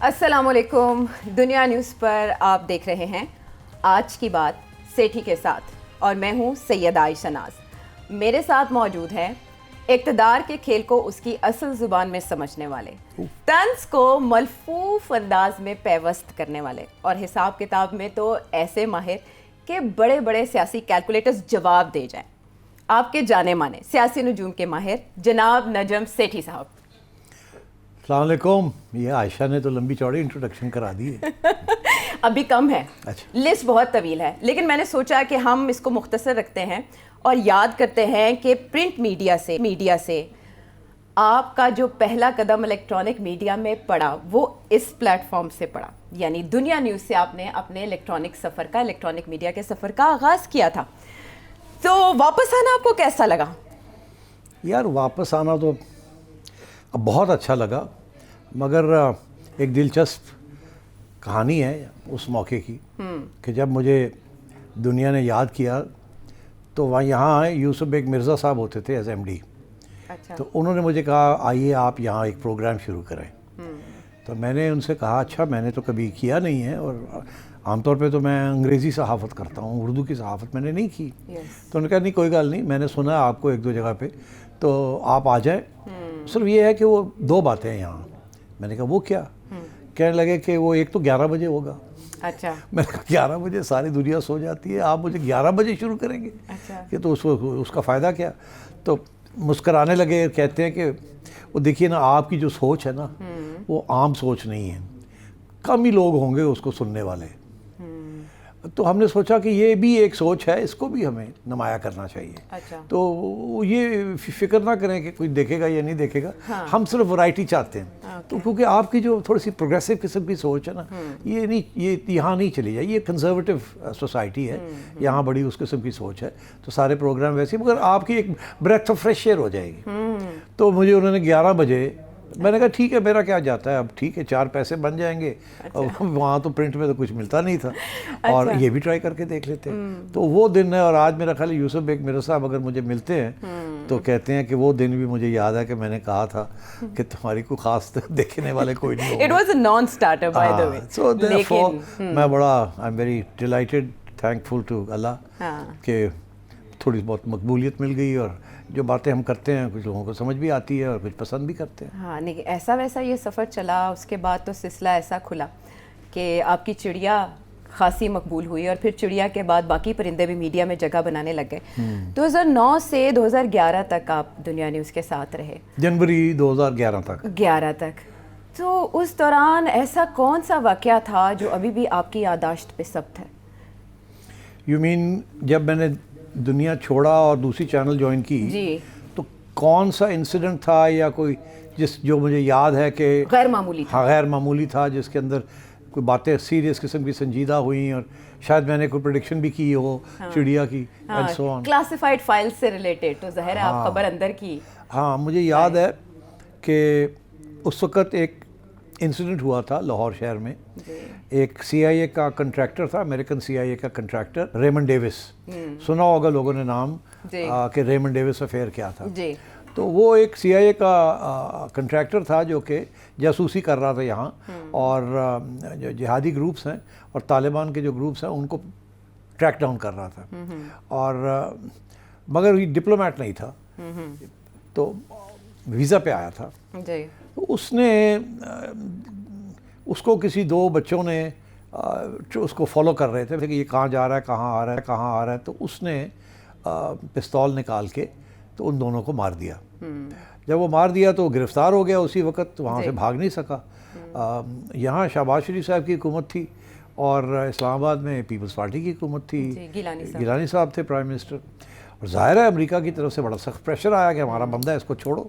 السلام علیکم. دنیا نیوز پر آپ دیکھ رہے ہیں آج کی بات سیٹھی کے ساتھ اور میں ہوں سید عائشہ ناز. میرے ساتھ موجود ہیں اقتدار کے کھیل کو اس کی اصل زبان میں سمجھنے والے, طنز کو ملفوف انداز میں پیوست کرنے والے اور حساب کتاب میں تو ایسے ماہر کہ بڑے بڑے سیاسی کیلکولیٹرز جواب دے جائیں, آپ کے جانے مانے سیاسی نجوم کے ماہر جناب نجم سیٹھی صاحب. السلام علیکم. یہ عائشہ نے تو لمبی چوڑی انٹروڈکشن کرا دی ہے. ابھی کم ہے, اچھا لسٹ بہت طویل ہے, لیکن میں نے سوچا کہ ہم اس کو مختصر رکھتے ہیں اور یاد کرتے ہیں کہ پرنٹ میڈیا سے آپ کا جو پہلا قدم الیکٹرانک میڈیا میں پڑا وہ اس پلیٹ فارم سے پڑا, یعنی دنیا نیوز سے آپ نے اپنے الیکٹرانک میڈیا کے سفر کا آغاز کیا تھا. تو واپس آنا آپ کو کیسا لگا؟ یار واپس آنا تو بہت اچھا لگا, مگر ایک دلچسپ کہانی ہے اس موقع کی کہ جب مجھے دنیا نے یاد کیا تو یہاں یوسف بیگ مرزا صاحب ہوتے تھے ایز ایم ڈی. اچھا. تو انہوں نے مجھے کہا آئیے آپ یہاں ایک پروگرام شروع کریں. تو میں نے ان سے کہا اچھا میں نے تو کبھی کیا نہیں ہے, اور عام طور پہ تو میں انگریزی صحافت کرتا ہوں, اردو کی صحافت میں نے نہیں کی. تو انہوں نے کہا نہیں کوئی گل نہیں, میں نے سنا ہے آپ کو ایک دو جگہ پہ, تو آپ آ جائیں. صرف یہ ہے کہ وہ دو باتیں ہیں یہاں. میں نے کہا وہ کیا؟ کہنے لگے کہ وہ ایک تو 11 بجے ہوگا. اچھا. میں نے کہا 11 بجے ساری دنیا سو جاتی ہے, آپ مجھے 11 بجے شروع کریں گے؟ اچھا. کہ تو اس کا فائدہ کیا؟ تو مسکرانے لگے, کہتے ہیں کہ وہ دیکھیے نا آپ کی جو سوچ ہے نا وہ عام سوچ نہیں ہے, کم ہی لوگ ہوں گے اس کو سننے والے. تو ہم نے سوچا کہ یہ بھی ایک سوچ ہے, اس کو بھی ہمیں نمایاں کرنا چاہیے. اچھا. تو یہ فکر نہ کریں کہ کوئی دیکھے گا یا نہیں دیکھے گا, ہم صرف ورائٹی چاہتے ہیں. تو کیونکہ آپ کی جو تھوڑی سی پروگریسو قسم کی سوچ ہے نا, یہ یہاں نہیں چلی جائے. یہ کنزرویٹو سوسائٹی ہے, یہاں بڑی اس قسم کی سوچ ہے, تو سارے پروگرام ویسے, مگر آپ کی ایک بریتھ آف فریش ایئر ہو جائے گی. تو مجھے انہوں نے 11 بجے, میں نے کہا ٹھیک ہے میرا کیا جاتا ہے, اب ٹھیک ہے 4 پیسے بن جائیں گے. وہاں تو پرنٹ میں تو کچھ ملتا نہیں تھا, اور یہ بھی ٹرائی کر کے دیکھ لیتے. تو وہ دن ہے, اور آج میرا خیال یوسف بیگ مرزا صاحب اگر مجھے ملتے ہیں تو کہتے ہیں کہ وہ دن بھی مجھے یاد ہے کہ میں نے کہا تھا کہ تمہاری کوئی خاص دیکھنے والے کوئی نہیں ہوگا. It was a non-starter by the way. So therefore میں بڑا I'm very delighted, thankful to Allah کہ تھوڑی بہت مقبولیت مل گئی, اور جو باتیں ہم کرتے ہیں کچھ لوگوں کو سمجھ بھی آتی ہے اور کچھ پسند بھی کرتے ہیں. ہاں نہیں, ایسا ویسا یہ سفر چلا, اس کے بعد تو سلسلہ ایسا کھلا کہ آپ کی چڑیا خاصی مقبول ہوئی, اور پھر چڑیا کے بعد باقی پرندے بھی میڈیا میں جگہ بنانے لگ گئے. 2009 سے 2011 تک آپ دنیا نیوز کے ساتھ رہے, جنوری 2011 تک. تو اس دوران ایسا کون سا واقعہ تھا جو ابھی بھی آپ کی یادداشت پہ ثبت ہے؟ یو مین جب میں نے دنیا چھوڑا اور دوسری چینل جوائن کی جی, تو کون سا انسیڈنٹ تھا یا کوئی جو مجھے یاد ہے کہ غیر معمولی تھا؟ ہاں غیر معمولی تھا, جس کے اندر کوئی باتیں سیریس قسم کی سنجیدہ ہوئیں, اور شاید میں نے کوئی پریڈکشن بھی کی ہو چڑیا کی, and so on. Classified files سے ریلیٹڈ, تو ظاہر ہے آپ خبر اندر کی. ہاں مجھے یاد ہے کہ اس وقت ایک انسیڈنٹ ہوا تھا لاہور شہر میں. ایک سی آئی اے کا کنٹریکٹر تھا, امریکن سی آئی اے کا کنٹریکٹر ریمنڈ ڈیوس. سنا ہوگا لوگوں نے نام کہ ریمنڈ ڈیوس افیئر کیا تھا. تو وہ ایک سی آئی اے کا کنٹریکٹر تھا جو کہ جاسوسی کر رہا تھا یہاں, اور جو جہادی گروپس ہیں اور طالبان کے جو گروپس ہیں ان کو ٹریک ڈاؤن کر رہا تھا, اور مگر یہ ڈپلومیٹ نہیں تھا, تو ویزا پہ آیا تھا. تو اس نے اس کو کسی 2 بچوں نے اس کو فالو کر رہے تھے کہ یہ کہاں جا رہا ہے, کہاں آ رہا ہے. تو اس نے پستول نکال کے تو ان دونوں کو مار دیا. جب وہ مار دیا تو گرفتار ہو گیا اسی وقت, وہاں سے بھاگ نہیں سکا. یہاں شہباز شریف صاحب کی حکومت تھی, اور اسلام آباد میں پیپلز پارٹی کی حکومت تھی, گیلانی صاحب تھے پرائم منسٹر. اور ظاہر ہے امریکہ کی طرف سے بڑا سخت پریشر آیا کہ ہمارا بندہ ہے, اس کو چھوڑو.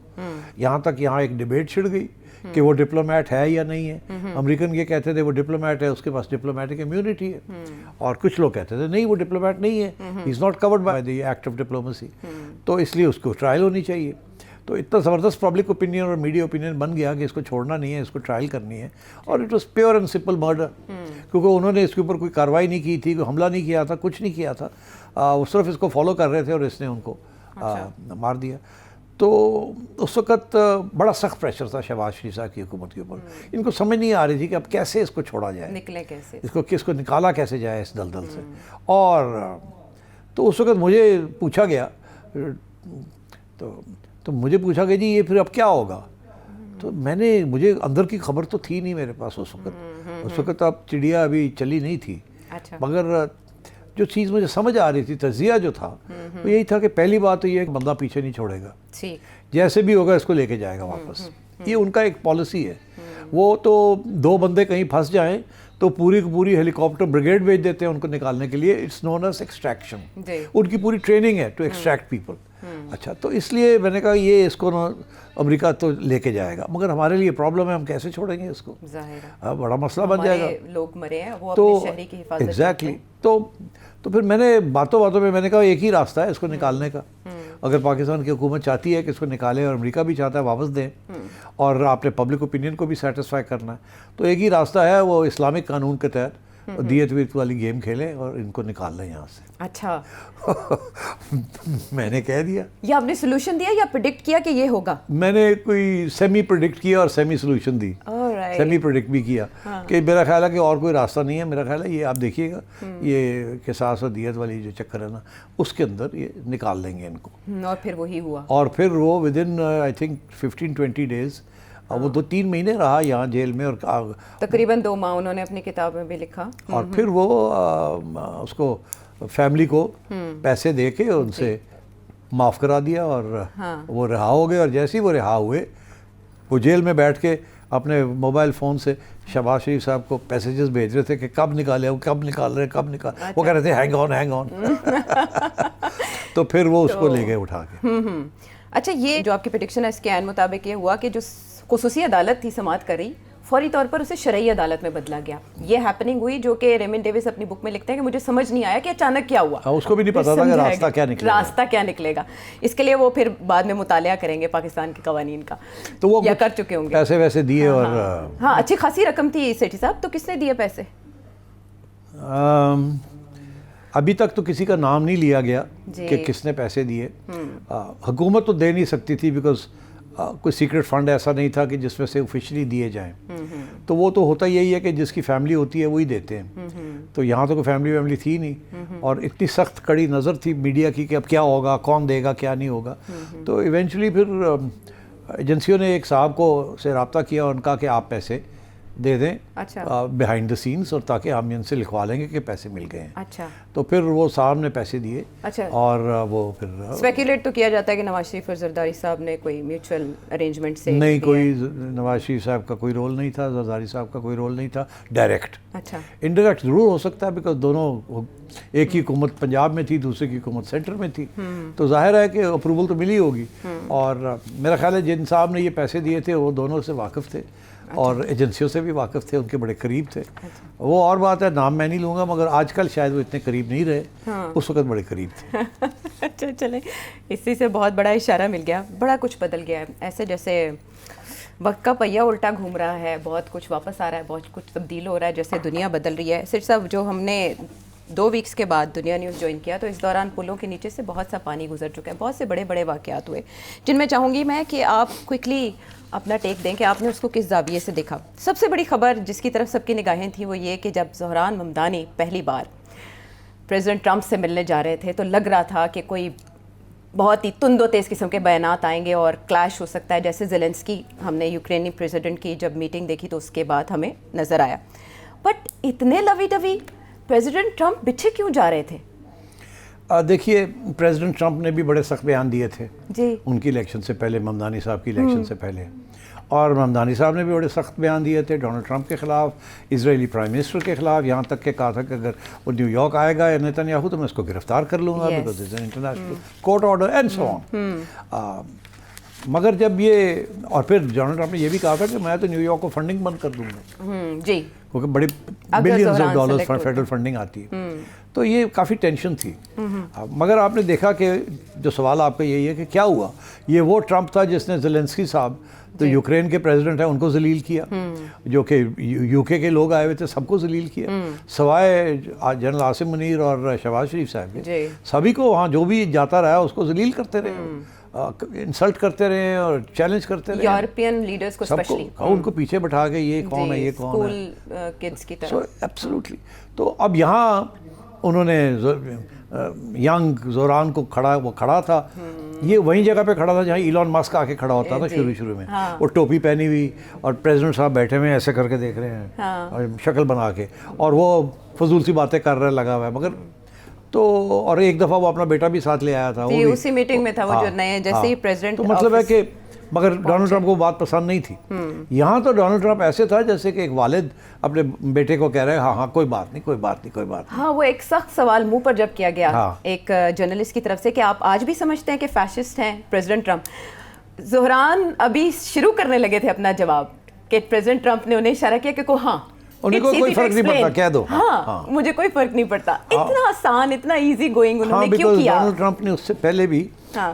یہاں تک یہاں ایک ڈیبیٹ چھڑ گئی کہ وہ ڈپلومیٹ ہے یا نہیں ہے. امریکن یہ کہتے تھے وہ ڈپلومیٹ ہے, اس کے پاس ڈپلومیٹک امیونٹی ہے, اور کچھ لوگ کہتے تھے نہیں وہ ڈپلومیٹ نہیں ہے, he is not covered by the act of diplomacy, تو اس لیے اس کو ٹرائل ہونی چاہیے. تو اتنا زبردست پبلک اوپینین اور میڈیا اوپینین بن گیا کہ اس کو چھوڑنا نہیں ہے, اس کو ٹرائل کرنی ہے. اور it was pure and simple murder, کیونکہ انہوں نے اس کے اوپر کوئی کارروائی نہیں کی تھی, کوئی حملہ نہیں کیا تھا, کچھ نہیں کیا تھا, وہ صرف اس کو فالو کر رہے تھے, اور اس نے ان کو مار دیا. تو اس وقت بڑا سخت پریشر تھا شہباز شریف صاحب کی حکومت کے اوپر. ان کو سمجھ نہیں آ رہی تھی کہ اب کیسے اس کو چھوڑا جائے, نکلے کیسے, اس کو نکالا کیسے جائے اس دلدل سے. اور تو اس وقت مجھے پوچھا گیا, تو مجھے پوچھا کہ جی یہ پھر اب کیا ہوگا. تو مجھے اندر کی خبر تو تھی نہیں میرے پاس اس وقت اب چڑیا ابھی چلی نہیں تھی. مگر جو چیز مجھے سمجھ آ رہی تھی, تجزیہ جو تھا وہ یہی تھا کہ پہلی بات تو یہ ہے کہ بندہ پیچھے نہیں چھوڑے گا, جیسے بھی ہوگا اس کو لے کے جائے گا واپس. یہ ان کا ایک پالیسی ہے. وہ تو 2 بندے کہیں پھنس جائیں تو پوری کی پوری ہیلی کاپٹر بریگیڈ بھیج دیتے ہیں ان کو نکالنے کے لیے. It's known as extraction. ان کی پوری ٹریننگ ہے ٹو ایکسٹریکٹ پیپل. اچھا, تو اس لیے میں نے کہا یہ اس کو امریکہ تو لے کے جائے گا, مگر ہمارے لیے پرابلم ہے, ہم کیسے چھوڑیں گے اس کو, بڑا مسئلہ بن جائے گا. لوگ مرے ہیں وہ تو اپنے شہری کی حفاظت. ایگزیکٹلی. تو پھر میں نے باتوں میں نے کہا ایک ہی راستہ ہے اس کو نکالنے کا. اگر پاکستان کی حکومت چاہتی ہے کہ اس کو نکالے اور امریکہ بھی چاہتا ہے واپس دیں, اور آپ نے پبلک اوپینین کو بھی سیٹسفائی کرنا ہے, تو ایک ہی راستہ ہے, وہ اسلامک قانون کے تحت دیت ویت والی گیم کھیلیں اور ان کو نکال لیں یہاں سے. اچھا. میں نے کہہ دیا. یہ آپ نے سولوشن دیا یا پریڈکٹ کیا کہ یہ ہوگا؟ میں نے کوئی سیمی پریڈکٹ کیا اور سیمی سولوشن دی. سیمی پریڈکٹ بھی کیا کہ میرا خیال ہے کہ اور کوئی راستہ نہیں ہے. میرا خیال ہے یہ آپ دیکھیے گا, یہ قصاص اور دیت والی جو چکر ہے نا, اس کے اندر یہ نکال لیں گے ان کو. اور پھر وہی ہوا. اور پھر وہ ودن آئی تھنک 15-20 days, وہ 2-3 مہینے رہا یہاں جیل میں, اور تقریباً 2 ماہ انہوں نے اپنی کتاب میں بھی لکھا. اور پھر وہ اس کو فیملی کو پیسے دے کے ان سے معاف کرا دیا, اور وہ رہا ہو گئے. اور جیسے ہی وہ رہا ہوئے, وہ جیل میں بیٹھ کے اپنے موبائل فون سے شہباز شریف صاحب کو پیسیجز بھیج رہے تھے کہ کب نکالے, وہ کب نکال رہے, کب نکال. وہ کہہ رہے تھے ہینگ آن. تو پھر وہ اس کو لے گئے اٹھا کے. اچھا, یہ جو آپ کی پریڈکشن ہے اس کے عین مطابق یہ ہوا کہ جو خصوصی عدالت تھی سماعت کر رہی, فوری طور پر اسے شرعی عدالت میں بدلا گیا. یہ ہیپننگ ہوئی جو کہ ریمن ڈیوس اپنی بک میں لکھتے ہیں کہ مجھے سمجھ نہیں آیا کہ اچانک کیا ہوا. اس کو بھی نہیں پتا تھا کہ راستہ کیا نکلے گا. اس کے لیے وہ پھر بعد میں مطالعہ کریں گے پاکستان کے قوانین کا, تو وہ یا کر چکے ہوں گے. پیسے ویسے دیے. اور ہاں, اچھی خاصی رقم تھی سیٹھی صاحب. تو کس نے دیے پیسے؟ ابھی تک تو کسی کا نام نہیں لیا گیا کہ کس نے پیسے دیے. حکومت تو دے نہیں سکتی تھی, بیکاز کوئی سیکرٹ فنڈ ایسا نہیں تھا کہ جس میں سے آفیشلی دیے جائیں. تو وہ تو ہوتا یہی ہے کہ جس کی فیملی ہوتی ہے وہی دیتے ہیں. تو یہاں تو کوئی فیملی تھی نہیں, اور اتنی سخت کڑی نظر تھی میڈیا کی کہ اب کیا ہوگا, کون دے گا, کیا نہیں ہوگا. تو ایونچولی پھر ایجنسیوں نے ایک صاحب کو سے رابطہ کیا اور ان کہا کہ آپ پیسے دے دیں بیہائنڈ دا سینس, اور تاکہ ہم ان سے لکھوا لیں گے کہ پیسے مل گئے ہیں. اچھا. تو پھر وہ صاحب نے پیسے دیے. اچھا. اور وہ پھر اسپیکولیٹ تو کیا جاتا ہے کہ نواز شریف اور زرداری صاحب نے کوئی میوچل ارینجمنٹ سے. نہیں, کوئی نواز شریف صاحب کا کوئی رول نہیں تھا, زرداری صاحب کا کوئی رول نہیں تھا ڈائریکٹ. اچھا. انڈائریکٹ ضرور ہو سکتا ہے, بیکاز دونوں ایک ہی حکومت پنجاب میں تھی, دوسرے کی حکومت سینٹر میں تھی, تو ظاہر ہے کہ اپروول تو ملی ہوگی. اور میرا خیال ہے جن صاحب نے یہ پیسے دیے تھے وہ دونوں سے واقف تھے, اور ایجنسیوں سے بھی واقف تھے, ان کے بڑے قریب تھے. وہ اور بات ہے, نام میں نہیں لوں گا, مگر آج کل شاید وہ اتنے قریب نہیں رہے, اس وقت بڑے قریب تھے. اچھا, چلیں, اسی سے بہت بڑا اشارہ مل گیا. بڑا کچھ بدل گیا ہے, ایسے جیسے وقت کا پہیہ الٹا گھوم رہا ہے, بہت کچھ واپس آ رہا ہے, بہت کچھ تبدیل ہو رہا ہے, جیسے دنیا بدل رہی ہے. صرف صاحب جو ہم نے 2 ویکس کے بعد دنیا نیوز جوائن کیا, تو اس دوران پلوں کے نیچے سے بہت سا پانی گزر چکا ہے, بہت سے بڑے بڑے واقعات ہوئے, جن میں چاہوں گی میں کہ آپ کوئکلی اپنا ٹیک دیں کہ آپ نے اس کو کس زاویے سے دیکھا. سب سے بڑی خبر جس کی طرف سب کی نگاہیں تھیں وہ یہ کہ جب زہران ممدانی پہلی بار پریزیڈنٹ ٹرمپ سے ملنے جا رہے تھے, تو لگ رہا تھا کہ کوئی بہت ہی تند و تیز قسم کے بیانات آئیں گے اور کلیش ہو سکتا ہے, جیسے زیلنسکی, ہم نے یوکرینی پریزیڈنٹ کی جب میٹنگ دیکھی تو اس کے بعد ہمیں نظر آیا. بٹ اتنے لوی ڈوی پریزیڈنٹ ٹرمپ پیچھے کیوں جا رہے تھے؟ دیکھیے, پریزیڈنٹ ٹرمپ نے بھی بڑے سخت بیان دیے تھے جی ان کی الیکشن سے پہلے, ممدانی صاحب کی الیکشن سے پہلے, اور ممدانی صاحب نے بھی بڑے سخت بیان دیے تھے ڈونلڈ ٹرمپ کے خلاف, اسرائیلی پرائم منسٹر کے خلاف, یہاں تک کہ کہا تھا کہ اگر وہ نیو یارک آئے گا نیتنیاہو تو میں اس کو گرفتار کر لوں گا, because it's an international court order and so on. مگر جب یہ, اور پھر ڈونلڈ ٹرمپ نے یہ بھی کہا تھا کہ میں تو نیو یارک کو فنڈنگ بند کر دوں گا جی, کیونکہ بڑے billions of dollars federal funding آتی ہے. تو یہ کافی ٹینشن تھی. مگر آپ نے دیکھا کہ جو سوال آپ کا یہی ہے کہ کیا ہوا, یہ وہ ٹرمپ تھا جس نے زیلنسکی صاحب تو یوکرین کے پریزیڈنٹ ہیں ان کو ذلیل کیا, جو کہ یو کے لوگ آئے ہوئے تھے سب کو ذلیل کیا, سوائے جنرل عاصم منیر اور شہباز شریف صاحب کے, سبھی کو وہاں جو بھی جاتا رہا اس کو ذلیل کرتے رہے. انسلٹ کرتے رہے اور چیلنج کرتے رہے یورپین لیڈرز کو اسپیشلی ان کو پیچھے بٹھا کے یہ کون ہے یہ کون ہے اسکول کڈس کی طرح. سو ایبسلیوٹلی. تو اب یہاں انہوں نے ینگ زوران کو وہ کھڑا تھا, یہ وہیں جگہ پہ کھڑا تھا جہاں ایلون مسک آ کے کھڑا ہوتا تھا شروع میں, وہ ٹوپی پہنی ہوئی اور پریزیڈنٹ صاحب بیٹھے ہوئے ایسے کر کے دیکھ رہے ہیں اور شکل بنا کے, اور وہ فضول سی باتیں کر رہے لگا ہوا ہے. مگر تو اور ایک دفعہ وہ اپنا بیٹا بھی ساتھ لے آیا تھا, وہ اسی میٹنگ میں تھا وہ جو نئے جیسے ہی پریزیڈنٹ. تو مطلب ہے کہ مگر ڈونلڈ ٹرمپ کو بات پسند نہیں تھی. یہاں تو ڈونلڈ ٹرمپ ایسے تھا جیسے کہ ایک والد اپنے بیٹے کو کہہ رہے ہاں کوئی بات نہیں. ہاں وہ ایک سخت سوال منہ پر جب کیا گیا ایک جرنلسٹ کی طرف سے کہ آپ آج بھی سمجھتے ہیں کہ فیشسٹ ہیں پریزیڈنٹ ٹرمپ, زہران ابھی شروع کرنے لگے تھے اپنا جواب کہ پریزیڈنٹ ٹرمپ نے انہیں اشارہ کیا کہ ہاں انہیں کوئی فرق نہیں پڑتا, کہہ دو ہاں مجھے کوئی فرق نہیں پڑتا. اتنا آسان, اتنا ایزی گوئنگ انہوں نے کیوں کیا؟ ڈونلڈ ٹرمپ نے اس سے پہلے بھی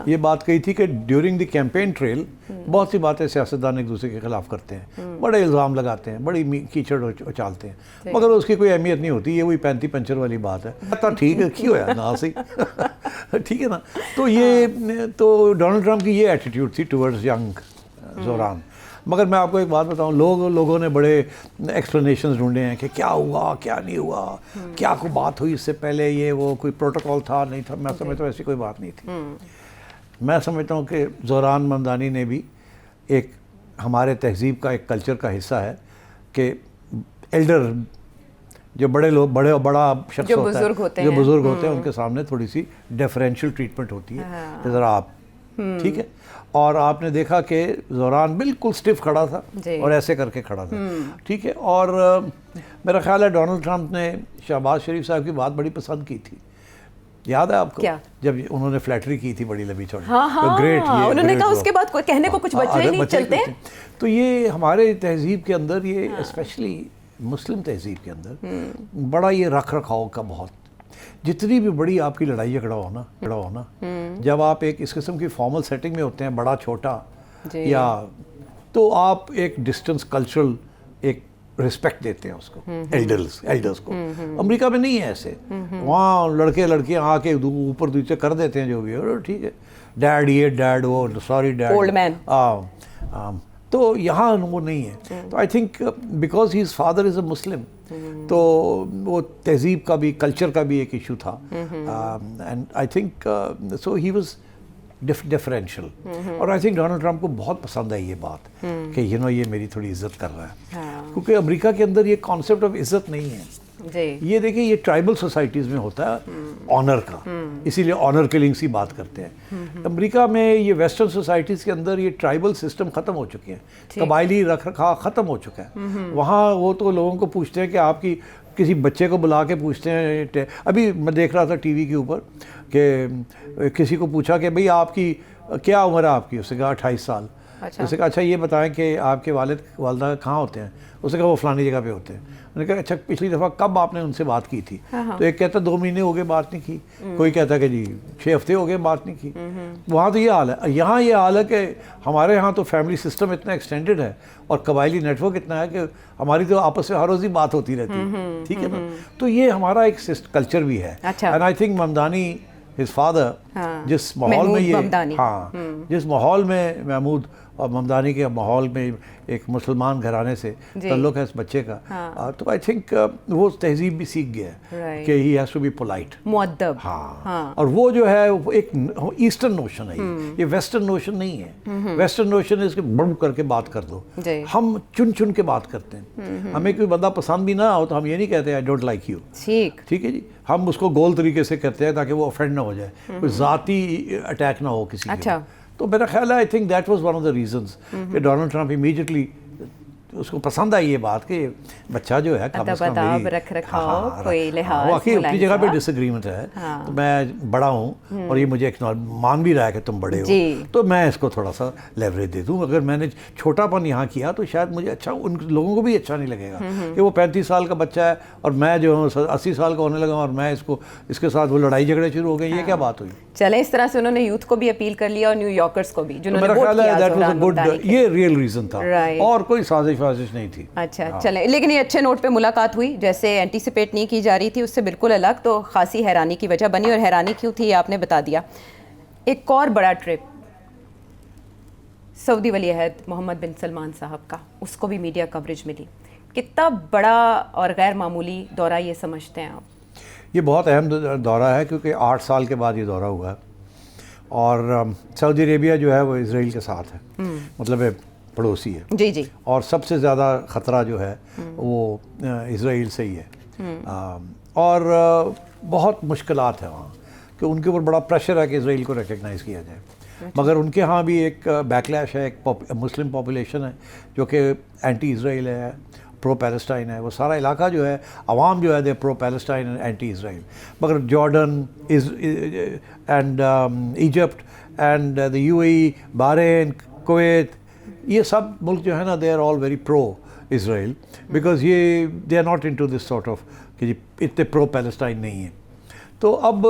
یہ بات کہی تھی کہ ڈیورنگ دی کیمپین ٹریل بہت سی باتیں سیاستدان ایک دوسرے کے خلاف کرتے ہیں, بڑے الزام لگاتے ہیں, بڑی کیچڑ اچالتے ہیں, مگر اس کی کوئی اہمیت نہیں ہوتی. یہ وہی 35 پنچر والی بات ہے. ٹھیک ہے کی ہوا نا صحیح, ٹھیک ہے نا. تو ڈونلڈ ٹرمپ کی یہ ایٹیٹیوڈ تھی ٹورڈز ینگ زوران. مگر میں آپ کو ایک بات بتاؤں, لوگوں نے بڑے ایکسپلینیشنز ڈھونڈے ہیں کہ کیا ہوا کیا نہیں ہوا, کیا کوئی بات ہوئی اس سے پہلے, یہ وہ کوئی پروٹوکول تھا نہیں تھا. میں سمجھتا ہوں ایسی کوئی بات نہیں تھی. میں سمجھتا ہوں کہ زوران ممدانی نے بھی ایک ہمارے تہذیب کا ایک کلچر کا حصہ ہے کہ ایلڈر جو بڑے لوگ بڑا شخص ہوتا ہے, جو بزرگ ہوتے ہیں, ان کے سامنے تھوڑی سی ڈیفرینشیل ٹریٹمنٹ ہوتی ہے کہ ذرا آپ ٹھیک ہے. اور آپ نے دیکھا کہ زوران بالکل سٹف کھڑا تھا اور ایسے کر کے کھڑا تھا, ٹھیک ہے. اور میرا خیال ہے ڈونلڈ ٹرمپ نے شہباز شریف صاحب کی بات بڑی پسند کی تھی. یاد ہے آپ کو جب انہوں نے فلیٹری کی تھی بڑی لمبی چوڑی, گریٹ, انہوں نے کہا اس کے بعد کہنے کو کچھ بچے ہی نہیں چلتے. تو یہ ہمارے تہذیب کے اندر, یہ اسپیشلی مسلم تہذیب کے اندر بڑا یہ رکھ رکھاؤ کا بہت, جتنی بھی بڑی آپ کی لڑائی جھگڑا ہونا جب آپ ایک اس قسم کی فارمل سیٹنگ میں ہوتے ہیں, بڑا چھوٹا یا, تو آپ ایک ڈسٹنس کلچرل ایک رسپیکٹ دیتے ہیں اس کو, ایلڈرز کو. امریکہ میں نہیں ہے ایسے, وہاں لڑکے لڑکیاں آ کے اوپر نیچے کر دیتے ہیں جو بھی ہے, ٹھیک ہے ڈیڈ یہ ڈیڈ وہ سوری ڈیڈ اولڈ مین. تو یہاں وہ نہیں ہے. تو I think because his father is a Muslim, تو وہ تہذیب کا بھی کلچر کا بھی ایک ایشو تھا. And I think so he was differential. اور آئی تھنک ڈونلڈ ٹرمپ کو بہت پسند ہے یہ بات کہ یہ میری تھوڑی عزت کر رہا ہے, کیونکہ امریکہ کے اندر یہ کانسیپٹ آف عزت نہیں ہے. یہ دیکھیں یہ ٹرائبل سوسائٹیز میں ہوتا ہے آنر کا, اسی لیے آنر کلنگ سی بات کرتے ہیں. امریکہ میں یہ ویسٹرن سوسائٹیز کے اندر یہ ٹرائبل سسٹم ختم ہو چکے ہیں, قبائلی رکھ رکھا ختم ہو چکا ہے. وہاں وہ تو لوگوں کو پوچھتے ہیں کہ آپ کی کسی بچے کو بلا کے پوچھتے ہیں. ابھی میں دیکھ رہا تھا ٹی وی کے اوپر کہ کسی کو پوچھا کہ بھئی آپ کی کیا عمر ہے آپ کی, اس نے کہا 28 سال. اس نے کہا اچھا یہ بتائیں کہ آپ کے والدہ کہاں ہوتے ہیں, اس نے کہا وہ فلانی جگہ پہ ہوتے ہیں. میں نے کہا اچھا پچھلی دفعہ کب آپ نے ان سے بات کی تھی؟ تو ایک کہتا 2 مہینے ہو گئے بات نہیں کی, کوئی کہتا کہ جی 6 ہفتے ہو گئے بات نہیں کی. وہاں تو یہ حال ہے. یہاں یہ حال ہے کہ ہمارے یہاں تو فیملی سسٹم اتنا ایکسٹینڈڈ ہے اور قبائلی نیٹ ورک اتنا ہے کہ ہماری تو آپس میں ہر روز ہی بات ہوتی رہتی ہے, ٹھیک ہے نا. تو یہ ہمارا ایک کلچر بھی ہے. And I think Mamdani his father جس ماحول میں یہ جس ماحول میں محمود اور ممدانی کے ماحول میں ایک مسلمان گھرانے سے تعلق ہے اس بچے کا, تو آئی تھنک وہ تہذیب بھی سیکھ گیا ہے کہ he has to be polite, مؤدب. ہاں, اور وہ جو ہے ایک ایسٹرن نوشن ہے, یہ ویسٹرن نوشن نہیں ہے. ویسٹرن نوشن ہے اس کے بڑھ کر کے بات کر دو. ہم چن کے بات کرتے ہیں. ہمیں کوئی بندہ پسند بھی نہ ہو تو ہم یہ نہیں کہتے آئی ڈونٹ لائک یو, ٹھیک ہے جی. ہم اس کو گول طریقے سے کرتے ہیں تاکہ وہ افینڈ نہ ہو جائے, کوئی ذاتی اٹیک نہ ہو کسی کے. تو میرا خیال ہے I think that was one of the reasons کہ ڈونلڈ ٹرمپ امیڈیٹلی اس کو پسند آئی یہ بات کہ بچہ جو ہے کم از کم اپنی جگہ پہ ڈس ایگریمنٹ ہے, تو میں بڑا ہوں اور یہ مجھے مان بھی رہا ہے کہ تم بڑے ہو, تو میں اس کو تھوڑا سا لیوریج دے دوں. اگر میں نے چھوٹا پن یہاں کیا تو شاید مجھے اچھا, ان لوگوں کو بھی اچھا نہیں لگے گا کہ وہ 35 سال کا بچہ ہے اور میں جو ہوں 80 سال کا ہونے لگا اور میں اس کے ساتھ وہ لڑائی جھگڑے شروع ہو گئے. یہ کیا بات ہوئی؟ چلیں اس طرح سے انہوں نے یوتھ کو بھی اپیل کر لیا اور نیو یارکرز کو بھی, میرا خیال ہے دیٹ واز اے گڈ, یہ ریئل ریزن تھا اور کوئی سازش نہیں تھی. اچھا چلیں, لیکن یہ اچھے نوٹ پہ ملاقات ہوئی جیسے اینٹیسپیٹ نہیں کی جا رہی تھی, اس سے بالکل الگ, تو خاصی حیرانی کی وجہ بنی. اور حیرانی کیوں تھی یہ آپ نے بتا دیا. ایک اور بڑا ٹرپ سعودی ولی عہد محمد بن سلمان صاحب کا، اس کو بھی میڈیا کوریج ملی. کتنا بڑا اور غیر معمولی دورہ یہ سمجھتے ہیں آپ؟ یہ بہت اہم دورہ ہے کیونکہ 8 سال کے بعد یہ دورہ ہوا ہے، اور سعودی عربیہ جو ہے وہ اسرائیل کے ساتھ ہے، مطلب پڑوسی ہے. جی جی. اور سب سے زیادہ خطرہ جو ہے وہ اسرائیل سے ہی ہے، اور بہت مشکلات ہیں وہاں کہ ان کے اوپر بڑا پریشر ہے کہ اسرائیل کو ریکگنائز کیا جائے. مگر ان کے ہاں بھی ایک بیکلیش ہے، ایک مسلم پاپولیشن ہے جو کہ اینٹی اسرائیل ہے، پرو پیلسٹائن ہے. وہ سارا علاقہ جو ہے، عوام جو ہے they pro Palestine and anti Israel. مگر Jordan and Egypt and the UAE، Bahrain, Kuwait, یہ سب ملک جو ہے نا they are all very pro Israel, because یہ they are not into this sort of کہ جی اتنے پرو پیلسٹائن نہیں ہیں. تو اب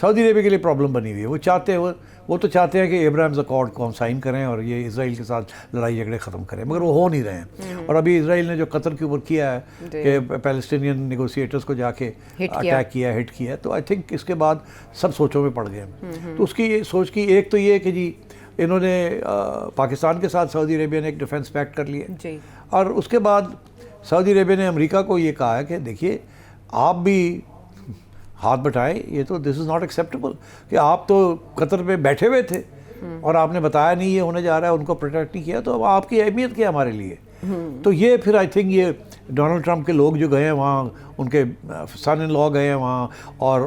سعودی عربیہ کے لیے پرابلم بنی ہوئی ہے. وہ چاہتے ہیں، وہ تو چاہتے ہیں کہ ابراہیمز اکارڈ کو ہم سائن کریں اور یہ اسرائیل کے ساتھ لڑائی جھگڑے ختم کریں، مگر وہ ہو نہیں رہے ہیں. اور ابھی اسرائیل نے جو قطر کے اوپر کیا ہے کہ پیلسٹینین نیگوسیٹرز کو جا کے اٹیک کیا، ہٹ کیا، تو آئی تھنک اس کے بعد سب سوچوں میں پڑ گئے ہیں. تو اس کی یہ سوچ کی ایک تو یہ کہ جی انہوں نے پاکستان کے ساتھ سعودی عربیہ نے ایک ڈیفنس پیکٹ کر لیا، اور اس کے بعد سعودی عربیہ نے امریکہ کو یہ کہا ہے کہ دیکھیے آپ بھی ہاتھ بٹائیں، یہ تو دس از ناٹ ایکسیپٹیبل کہ آپ تو قطر پہ بیٹھے ہوئے تھے اور آپ نے بتایا نہیں یہ ہونے جا رہا ہے، ان کو پروٹیکٹ نہیں کیا، تو اب آپ کی اہمیت کیا ہمارے لیے. تو یہ پھر آئی تھنک یہ ڈونلڈ ٹرمپ کے لوگ جو گئے ہیں وہاں، ان کے سن ان لا گئے ہیں وہاں، اور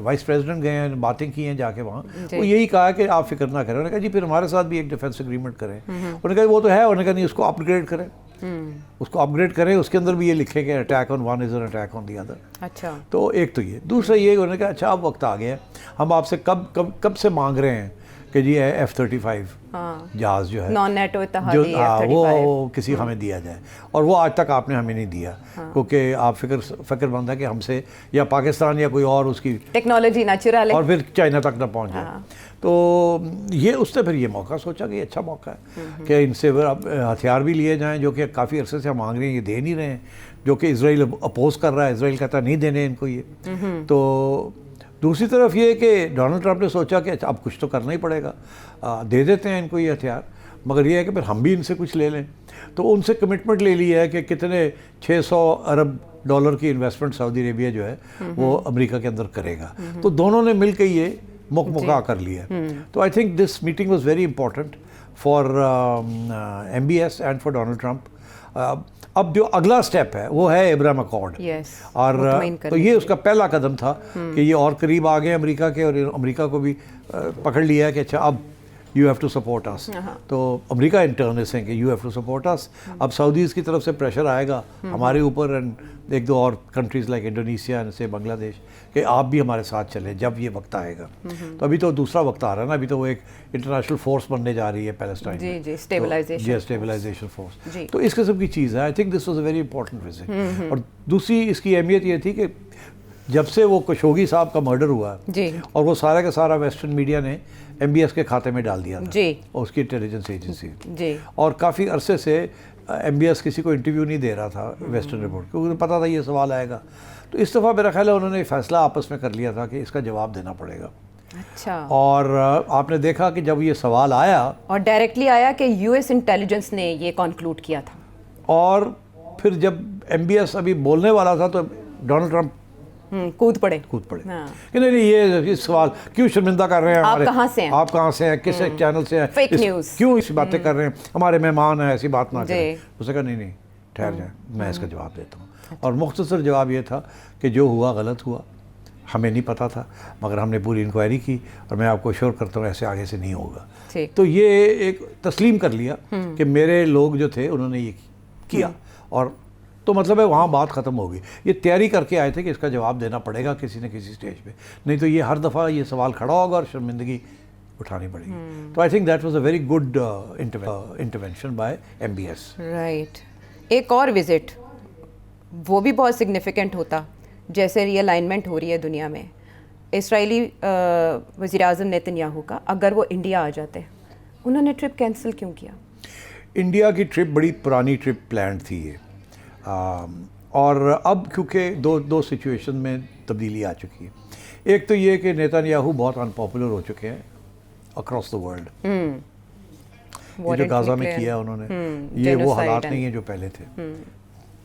وائس پریزیڈنٹ گئے ہیں، باتیں کی ہیں جا کے وہاں. وہ یہی کہا کہ آپ فکر نہ کریں. انہوں نے کہا جی پھر ہمارے ساتھ بھی ایک ڈیفینس اگریمنٹ کریں. انہوں نے کہا وہ تو ہے. انہوں نے کہا نہیں، اس کو اپ گریڈ کریں، اس کو اپ گریڈ کریں، اس کے اندر بھی یہ لکھیں کہ attack on one is an attack on the other. اچھا. تو ایک تو یہ. دوسرا یہ انہوں نے کہا اچھا اب وقت آ گیا ہے، ہم آپ سے کب سے مانگ رہے ہیں کہ جی F-35 جہاز جو ہے نان نیٹو اتحادی وہ کسی ہمیں دیا جائے، اور وہ آج تک آپ نے ہمیں نہیں دیا، کیونکہ آپ فکر مند ہے کہ ہم سے یا پاکستان یا کوئی اور اس کی ٹیکنالوجی نیچرل ہے اور پھر چائنا تک نہ پہنچ جائے. تو یہ اس نے پھر یہ موقع سوچا کہ یہ اچھا موقع ہے کہ ان سے ہتھیار بھی لیے جائیں جو کہ کافی عرصے سے ہم مانگ رہے ہیں، یہ دے نہیں رہے ہیں، جو کہ اسرائیل اپوز کر رہا ہے. اسرائیل کہتا ہے نہیں دینے ان کو یہ. تو دوسری طرف یہ کہ ڈونلڈ ٹرمپ نے سوچا کہ اب کچھ تو کرنا ہی پڑے گا، دے دیتے ہیں ان کو یہ ہتھیار، مگر یہ ہے کہ پھر ہم بھی ان سے کچھ لے لیں. تو ان سے کمٹمنٹ لے لی ہے کہ کتنے $600 ارب کی انویسٹمنٹ سعودی عربیہ جو ہے وہ امریکہ کے اندر کرے گا. تو دونوں نے مل کے یہ مکا کر لیا. تو I think this meeting was very important for MBS and for Donald Trump. اب جو اگلا سٹیپ ہے وہ ہے ابراہیم اکارڈ، اور تو یہ اس کا پہلا قدم تھا کہ یہ اور قریب آ گئے امریکہ کے، اور امریکہ کو بھی پکڑ لیا ہے کہ اچھا اب یو ہیو ٹو سپورٹ اس. تو امریکہ ان ٹرن از سیئنگ کہ یو ہیو ٹو سپورٹ اس. اب سعودیز کی طرف سے پریشر آئے گا ہمارے اوپر، اینڈ ایک دو اور کنٹریز لائک انڈونیشیا سے بنگلہ دیش کہ آپ بھی ہمارے ساتھ چلیں جب یہ وقت آئے گا. تو ابھی تو دوسرا وقت آ رہا ہے نا، ابھی تو وہ ایک انٹرنیشنل فورس بننے جا رہی ہے پیلسٹائن، اسٹیبلائزیشن فورس. تو اس قسم کی چیز ہے. آئی think this was a very important visit. اور دوسری اس کی اہمیت یہ تھی کہ جب سے وہ کشوگی صاحب کا مرڈر ہوا اور وہ سارا کا سارا ویسٹرن میڈیا نے MBS کے کھاتے میں ڈال دیا تھا، اور اس کی انٹیلیجنس ایجنسی، اور کافی عرصے سے MBS کسی کو انٹرویو نہیں دے رہا تھا ویسٹرن رپورٹ، کیونکہ انہیں پتا تھا یہ سوال آئے گا. تو اس دفعہ میرا خیال ہے انہوں نے فیصلہ آپس میں کر لیا تھا کہ اس کا جواب دینا پڑے گا. اچھا. اور آپ نے دیکھا کہ جب یہ سوال آیا اور ڈائریکٹلی آیا کہ US انٹیلیجنس نے یہ کنکلوڈ کیا تھا، اور پھر جب MBS ابھی بولنے والا تھا تو ڈونلڈ ٹرمپ کود پڑے کہ نہیں یہ سوال کیوں شرمندہ کر رہے ہیں، آپ کہاں سے ہیں، آپ کہاں سے ہیں، کس چینل سے ہیں، فیک نیوز، کیوں ایسی باتیں کر رہے ہیں، ہمارے مہمان ہیں، ایسی بات نہ کریں. اس نے کہا نہیں ٹھہر جائیں، میں اس کا جواب دیتا ہوں. اور مختصر جواب یہ تھا کہ جو ہوا غلط ہوا، ہمیں نہیں پتا تھا، مگر ہم نے پوری انکوائری کی، اور میں آپ کو ایشور کرتا ہوں ایسے آگے سے نہیں ہوگا. تو یہ ایک تسلیم کر لیا کہ میرے لوگ جو تھے انہوں نے یہ کیا، اور تو مطلب ہے وہاں بات ختم ہوگی. یہ تیاری کر کے آئے تھے کہ اس کا جواب دینا پڑے گا کسی نہ کسی سٹیج پہ، نہیں تو یہ ہر دفعہ یہ سوال کھڑا ہوگا اور شرمندگی اٹھانی پڑے گی. تو I think that was a very good intervention by MBS. Right. ایک اور وزٹ وہ بھی بہت سگنیفیکنٹ ہوتا، جیسے ری الائنمنٹ ہو رہی ہے دنیا میں. اسرائیلی وزیر اعظم نیتن یاہو کا، اگر وہ انڈیا آ جاتے، انہوں نے ٹرپ کینسل کیوں کیا؟ انڈیا کی ٹرپ بڑی پرانی ٹرپ پلانڈ تھی یہ، اور اب کیونکہ دو سچویشن میں تبدیلی آ چکی ہے. ایک تو یہ کہ نیتن یاہو بہت ان پاپولر ہو چکے ہیں اکراس دا ورلڈ، یہ جو غازہ میں کیا انہوں نے، یہ وہ حالات نہیں ہیں جو پہلے تھے.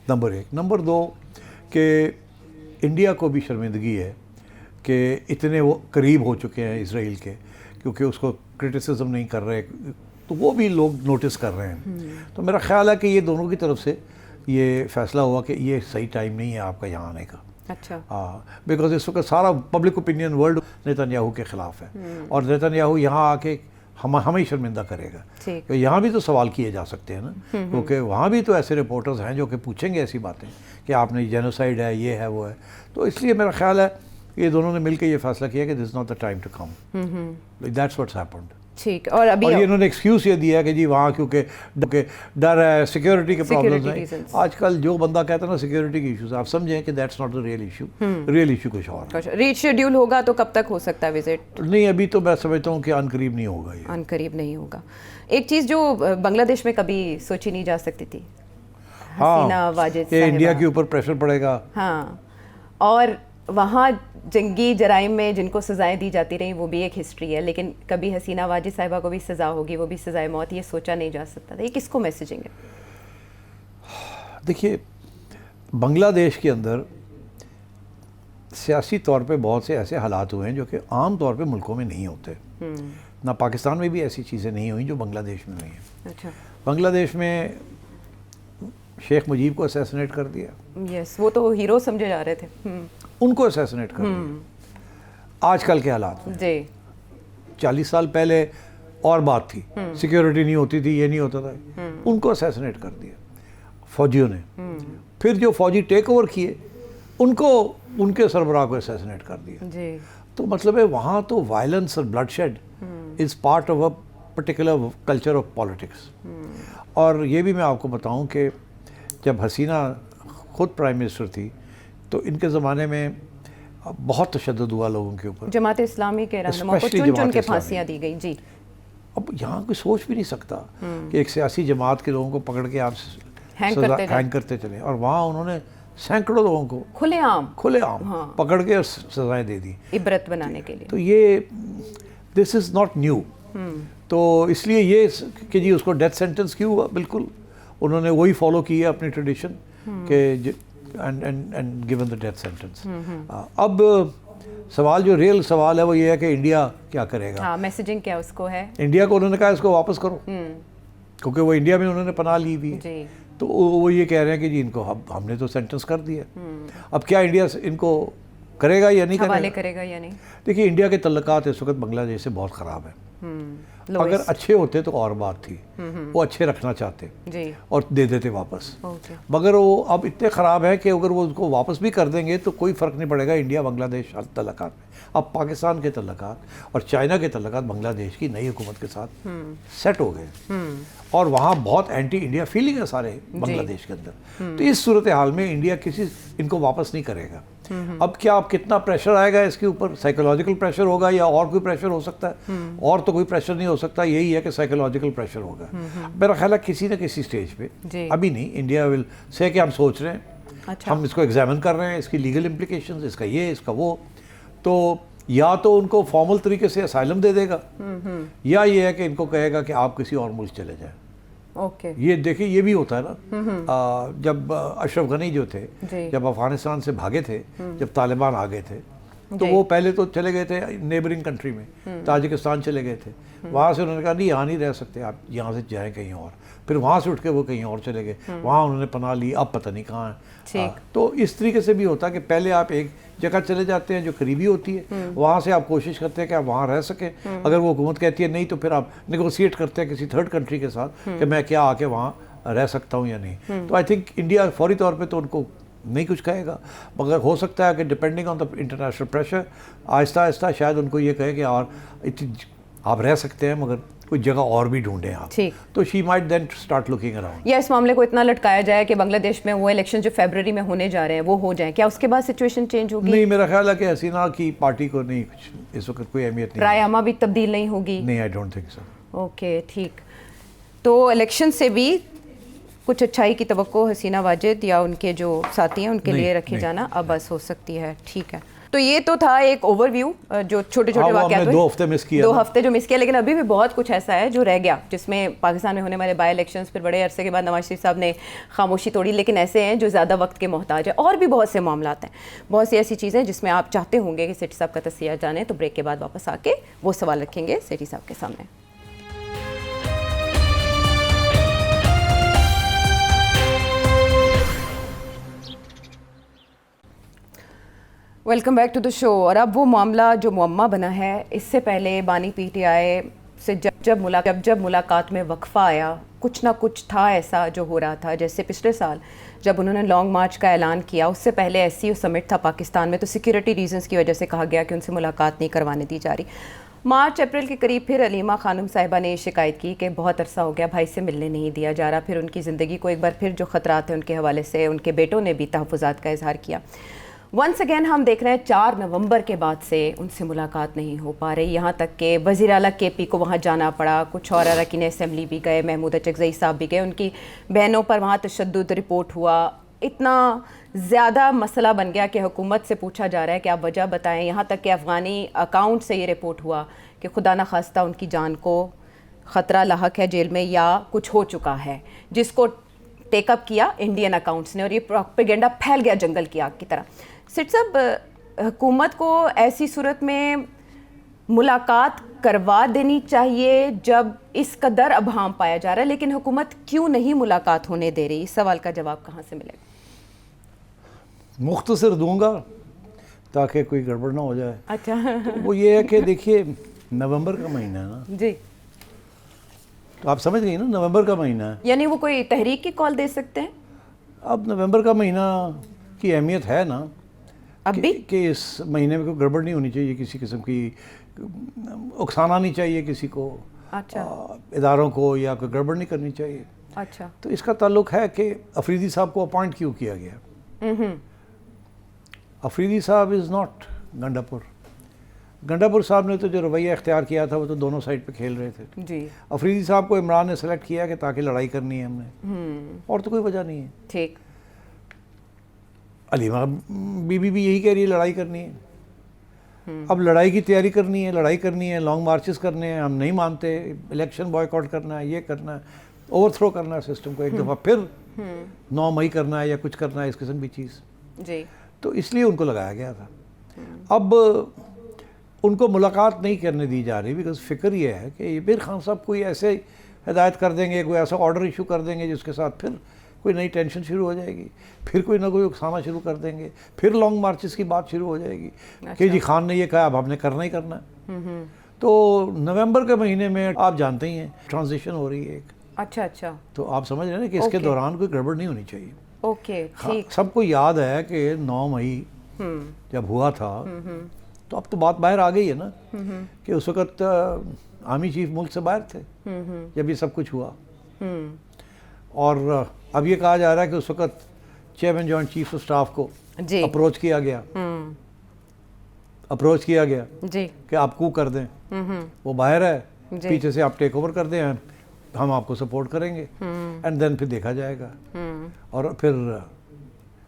نمبر 1. نمبر 2 کہ انڈیا کو بھی شرمندگی ہے کہ اتنے وہ قریب ہو چکے ہیں اسرائیل کے، کیونکہ اس کو کرٹیسزم نہیں کر رہے، تو وہ بھی لوگ نوٹس کر رہے ہیں. تو میرا خیال ہے کہ یہ دونوں کی طرف سے یہ فیصلہ ہوا کہ یہ صحیح ٹائم نہیں ہے آپ کا یہاں آنے کا. اچھا. ہاں، بیکاز اس وقت سارا public opinion world Nitin Yahoo کے خلاف ہے، اور نیتن یاہو یہاں آ کے ہمیں شرمندہ کرے گا. کہ یہاں بھی تو سوال کیے جا سکتے ہیں نا، کیونکہ وہاں بھی تو ایسے رپورٹرز ہیں جو کہ پوچھیں گے ایسی باتیں کہ آپ نے جینوسائیڈ ہے، یہ ہے، وہ ہے. تو اس لیے میرا خیال ہے یہ دونوں نے مل کے یہ فیصلہ کیا کہ this is not the time to come. That's what's happened. ٹھیک. اور ابھی یہ انہوں نے ایکسکیوز یہ دیا کہ جی وہاں کیونکہ ڈر ہے، سیکیورٹی کے پرابلمز ہیں. آج کل جو بندہ کہتا ہے نا سیکیورٹی کے ایشوز، آپ سمجھیں کہ that's not the real issue. Real issue کچھ اور ہے. ری شیڈیول ہوگا تو کب تک ہو سکتا ہے وزٹ؟ نہیں، ابھی تو میں سمجھتا ہوں کہ عنقریب نہیں ہوگا. یہ عنقریب نہیں ہوگا. ایک چیز جو بنگلہ دیش میں کبھی سوچی نہیں جا سکتی تھی، حسینہ واجد کہ انڈیا کے اوپر پریشر پڑے گا. ہاں، اور وہاں جنگی جرائم میں جن کو سزائیں دی جاتی رہیں وہ بھی ایک ہسٹری ہے، لیکن کبھی حسینہ واجد صاحبہ کو بھی سزا ہوگی، وہ بھی سزائے موت، یہ سوچا نہیں جا سکتا تھا. یہ کس کو میسیجنگ ہے؟ دیکھیے، بنگلہ دیش کے اندر سیاسی طور پہ بہت سے ایسے حالات ہوئے ہیں جو کہ عام طور پہ ملکوں میں نہیں ہوتے. نہ پاکستان میں بھی ایسی چیزیں نہیں ہوئیں جو بنگلہ دیش میں ہوئی ہیں. اچھا. بنگلہ دیش میں شیخ مجیب کو اسیسنیٹ کر دیا. یس، وہ تو ہیرو سمجھے جا رہے تھے. ان کو اسیسنیٹ کر دیا. آج کل کے حالات میں جی 40 سال پہلے اور بات تھی، سیکیورٹی نہیں ہوتی تھی، یہ نہیں ہوتا تھا. ان کو اسیسنیٹ کر دیا فوجیوں نے. پھر جو فوجی ٹیک اوور کیے ان کو، ان کے سربراہ کو اسیسنیٹ کر دیا. جی. تو مطلب ہے وہاں تو وائلنس اور bloodshed is part of a particular culture of politics. اور یہ بھی میں آپ کو بتاؤں کہ جب حسینہ خود پرائم منسٹر تھی تو ان کے زمانے میں بہت تشدد ہوا لوگوں کے اوپر. جماعت اسلامی کے رہنما کو چن چن کے پھانسیاں دی گئی. جی. اب یہاں کوئی سوچ بھی نہیں سکتا کہ ایک سیاسی جماعت کے لوگوں کو پکڑ کے آپ ہینگ کرتے چلے، اور وہاں انہوں نے سینکڑوں لوگوں کو کھلے عام پکڑ کے سزائیں دے دی عبرت بنانے کے لیے. تو یہ دس از ناٹ نیو. تو اس لیے یہ کہ جی اس کو ڈیتھ سینٹنس کیوں ہوا، بالکل انہوں نے وہی فالو کی ہے اپنی ٹریڈیشن کہ and given the death sentence. اب سوال جو ریئل سوال ہے وہ یہ ہے کہ انڈیا کیا کرے گا. میسیجنگ کیا اس کو ہے؟ انڈیا کو انہوں نے کہا اس کو واپس کرو، کیونکہ وہ انڈیا میں انہوں نے پناہ لی ہوئی ہے. تو وہ یہ کہہ رہے ہیں کہ جی ان کو ہم نے تو سینٹنس کر دیا. اب کیا انڈیا ان کو کرے گا یا نہیں کرے گا یا نہیں؟ دیکھیے، انڈیا کے تعلقات اس وقت بنگلہ دیش سے بہت خراب ہیں. اگر اچھے ہوتے تو اور بات تھی، وہ اچھے رکھنا چاہتے اور دے دیتے واپس. مگر وہ اب اتنے خراب ہے کہ اگر وہ اس کو واپس بھی کر دیں گے تو کوئی فرق نہیں پڑے گا انڈیا بنگلہ دیش تعلقات میں. اب پاکستان کے تعلقات اور چائنا کے تعلقات بنگلہ دیش کی نئی حکومت کے ساتھ سیٹ ہو گئے، اور وہاں بہت اینٹی انڈیا فیلنگ ہے سارے بنگلہ دیش کے اندر. تو اس صورتحال میں انڈیا ان کو واپس نہیں کرے گا. اب کیا اب کتنا پریشر آئے گا اس کے اوپر؟ سائیکولوجیکل پریشر ہوگا یا اور کوئی پریشر ہو سکتا ہے؟ اور تو کوئی پریشر نہیں ہو سکتا، یہی ہے کہ سائیکولوجیکل پریشر ہوگا. میرا خیال ہے کسی نہ کسی سٹیج پہ، ابھی نہیں، انڈیا ول سے کہ ہم سوچ رہے ہیں، ہم اس کو ایگزامن کر رہے ہیں، اس کی لیگل امپلیکیشنز، اس کا یہ، اس کا وہ. تو یا تو ان کو فارمل طریقے سے اسائلم دے دے گا، یا یہ ہے کہ ان کو کہے گا کہ آپ کسی اور ملک چلے جائیں. یہ دیکھیں، یہ بھی ہوتا ہے نا. جب اشرف غنی جو تھے، جب افغانستان سے بھاگے تھے، جب طالبان آ گئے تھے، تو وہ پہلے تو چلے گئے تھے نیبرنگ کنٹری میں، تاجکستان چلے گئے تھے. وہاں سے انہوں نے کہا نہیں یہاں نہیں رہ سکتے آپ، یہاں سے جائیں کہیں اور. پھر وہاں سے اٹھ کے وہ کہیں اور چلے گئے، وہاں انہوں نے پناہ لی، اب پتہ نہیں کہاں ہیں. تو اس طریقے سے بھی ہوتا ہے کہ پہلے آپ ایک جگہ چلے جاتے ہیں جو قریبی ہوتی ہے، وہاں سے آپ کوشش کرتے ہیں کہ آپ وہاں رہ سکیں. اگر وہ حکومت کہتی ہے نہیں تو پھر آپ نیگوسیٹ کرتے ہیں کسی تھرڈ کنٹری کے ساتھ کہ میں کیا آ کے وہاں رہ سکتا ہوں یا نہیں. تو آئی تھنک انڈیا فوری طور پہ تو ان کو نہیں کچھ کہے گا، مگر ہو سکتا ہے کہ depending on the international pressure آہستہ آہستہ شاید ان کو یہ کہے کہ اور آپ رہ سکتے ہیں مگر کوئی جگہ اور بھی ڈھونڈیں آپ. تو she might then start looking around. یا اس معاملے کو اتنا لٹکایا جائے کہ بنگلہ دیش میں وہ الیکشن جو فیبرری میں ہونے جا رہے ہیں وہ ہو جائیں، کیا اس کے بعد سچویشن چینج ہوگی؟ نہیں، میرا خیال ہے کہ حسینہ کی پارٹی کو نہیں کچھ اس وقت کوئی اہمیت نہیں. رائے عامہ بھی تبدیل نہیں ہوگی؟ نہیں، I don't think so. Okay, ٹھیک. تو الیکشن سے بھی کچھ اچھائی کی توقع حسینہ واجد یا ان کے جو ساتھی ہیں ان کے لیے رکھے جانا اب بس ہو سکتی ہے. ٹھیک ہے. تو یہ تو تھا ایک اوور ویو جو چھوٹے چھوٹے واقعات ہوئے. 2 ہفتے مس کیا, 2 ہفتے جو مس کیا, لیکن ابھی بھی بہت کچھ ایسا ہے جو رہ گیا, جس میں پاکستان میں ہونے والے بائی الیکشنز, پھر بڑے عرصے کے بعد نواز شریف صاحب نے خاموشی توڑی, لیکن ایسے ہیں جو زیادہ وقت کے محتاج ہیں. اور بھی بہت سے معاملات ہیں, بہت سی ایسی چیزیں جس میں آپ چاہتے ہوں گے کہ سیٹھی صاحب کا تجزیہ جانیں. تو بریک کے بعد واپس آ کے وہ سوال رکھیں گے سیٹھی صاحب کے سامنے. ویلکم بیک ٹو دا شو. اور اب وہ معاملہ جو معمہ بنا ہے, اس سے پہلے بانی پی ٹی آئی سے جب ملاقات میں وقفہ آیا, کچھ نہ کچھ تھا ایسا جو ہو رہا تھا. جیسے پچھلے سال جب انہوں نے لانگ مارچ کا اعلان کیا, اس سے پہلے ایس سی او سمٹ تھا پاکستان میں, تو سیکیورٹی ریزنز کی وجہ سے کہا گیا کہ ان سے ملاقات نہیں کروانے دی جا رہی. مارچ اپریل کے قریب پھر علیمہ خانم صاحبہ نے شکایت کی کہ بہت عرصہ ہو گیا بھائی سے ملنے نہیں دیا جا رہا. پھر ان کی زندگی کو ایک بار پھر جو خطرات ہیں ان کے حوالے سے ان کے بیٹوں نے بھی تحفظات کا اظہار کیا. ونس اگین ہم دیکھ رہے ہیں 4 نومبر کے بعد سے ان سے ملاقات نہیں ہو پا رہی, یہاں تک کہ وزیر اعلیٰ کے پی کو وہاں جانا پڑا, کچھ اور اراکین اسمبلی بھی گئے, محمود اچکزئی صاحب بھی گئے, ان کی بہنوں پر وہاں تشدد رپورٹ ہوا. اتنا زیادہ مسئلہ بن گیا کہ حکومت سے پوچھا جا رہا ہے کہ آپ وجہ بتائیں. یہاں تک کہ افغانی اکاؤنٹ سے یہ رپورٹ ہوا کہ خدا نخواستہ ان کی جان کو خطرہ لاحق ہے جیل میں یا کچھ ہو چکا ہے, جس کو ٹیک اپ کیا انڈین اکاؤنٹس نے, اور یہ پروپیگنڈا پھیل گیا جنگل کی آگ کی طرح. سیٹھی صاحب, حکومت کو ایسی صورت میں ملاقات کروا دینی چاہیے جب اس قدر ابہام پایا جا رہا ہے, لیکن حکومت کیوں نہیں ملاقات ہونے دے رہی؟ اس سوال کا جواب کہاں سے ملے گا؟ مختصر دوں گا تاکہ کوئی گڑبڑ نہ ہو جائے. اچھا, وہ یہ ہے کہ دیکھیے نومبر کا مہینہ ہے نا جی, تو آپ سمجھ گئی نا نومبر کا مہینہ ہے, یعنی وہ کوئی تحریک کی کال دے سکتے ہیں؟ اب نومبر کا مہینہ کی اہمیت ہے نا اب بھی کہ اس مہینے میں کوئی گڑبڑ نہیں ہونی چاہیے, کسی قسم کی اکسانا نہیں چاہیے کسی کو, اچھا اداروں کو, یا کوئی گڑبڑ نہیں کرنی چاہیے. اچھا, تو اس کا تعلق ہے کہ افریدی صاحب کو اپوائنٹ کیوں کیا گیا. افریدی صاحب از ناٹ گنڈا پور صاحب نے تو جو رویہ اختیار کیا تھا وہ تو دونوں سائڈ پہ کھیل رہے تھے. جی, افریدی صاحب کو عمران نے سلیکٹ کیا کہ تاکہ لڑائی کرنی ہے ہم نے, اور تو کوئی وجہ نہیں ہے. ٹھیک. علیمہ بی بی بھی یہی کہہ رہی ہے لڑائی کرنی ہے. اب لڑائی کی تیاری کرنی ہے, لانگ مارچز کرنے ہیں, ہم نہیں مانتے, الیکشن بوائے کاٹ کرنا ہے, یہ کرنا ہے, اوور تھرو کرنا ہے سسٹم کو ایک دفعہ, پھر 9 مئی کرنا ہے یا کچھ کرنا ہے, اس قسم کی چیز. جی, تو اس لیے ان کو لگایا گیا تھا. اب ان کو ملاقات نہیں کرنے دی جا رہی بیکاز فکر یہ ہے کہ یہ پھر خان صاحب کوئی ایسے ہدایت کر دیں گے, کوئی ایسا آرڈر ایشو کر دیں گے جس کے ساتھ پھر کوئی نئی ٹینشن شروع ہو جائے گی, پھر کوئی نہ کوئی اکسانا شروع کر دیں گے, پھر لانگ مارچز کی بات شروع ہو جائے گی کہ جی خان نے یہ کہا اب ہم نے کرنا ہی کرنا ہے. تو نومبر کے مہینے میں آپ جانتے ہی ہیں ٹرانزیشن ہو رہی ہے ایک. اچھا, تو آپ سمجھ رہے ہیں کہ اس کے دوران کوئی گڑبڑ نہیں ہونی چاہیے. اوکے, ٹھیک. سب کو یاد ہے کہ 9 مئی جب ہوا تھا تو اب تو بات باہر آ گئی ہے نا کہ اس وقت آرمی چیف ملک سے باہر تھے جب یہ سب کچھ ہوا, اور اب یہ کہا جا رہا ہے کہ اس وقت chairman joint chief of staff کو اپروچ کیا گیا جی کہ آپ کو کر دیں, وہ باہر ہے, پیچھے سے آپ ٹیک اوور کر دیں, ہم آپ کو سپورٹ کریں گے, اینڈ دین پھر دیکھا جائے گا. اور پھر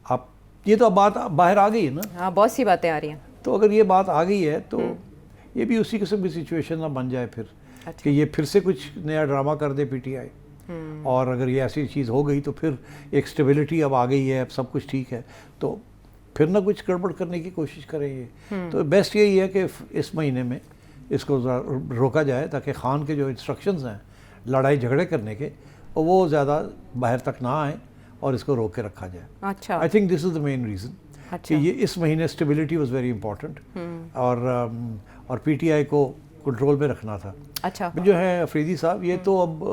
آپ, یہ تو اب بات باہر آ گئی ہے نا. ہاں, بہت سی باتیں آ رہی ہیں. تو اگر یہ بات آ گئی ہے تو یہ بھی اسی قسم کی سچویشن نہ بن جائے پھر کہ یہ پھر سے کچھ نیا ڈرامہ کر دے پی ٹی آئی. اور اگر یہ ایسی چیز ہو گئی تو پھر ایک اسٹیبلٹی اب آ گئی ہے, اب سب کچھ ٹھیک ہے, تو پھر نہ کچھ گڑبڑ کرنے کی کوشش کریں یہ. تو بیسٹ یہی ہے کہ اس مہینے میں اس کو روکا جائے تاکہ خان کے جو انسٹرکشنز ہیں لڑائی جھگڑے کرنے کے وہ زیادہ باہر تک نہ آئیں اور اس کو روک کے رکھا جائے. اچھا, آئی think this is the main reason کہ یہ اس مہینے اسٹیبلٹی واز ویری امپورٹنٹ, اور پی ٹی آئی کو کنٹرول میں رکھنا تھا. اچھا, جو ہے افریدی صاحب یہ تو اب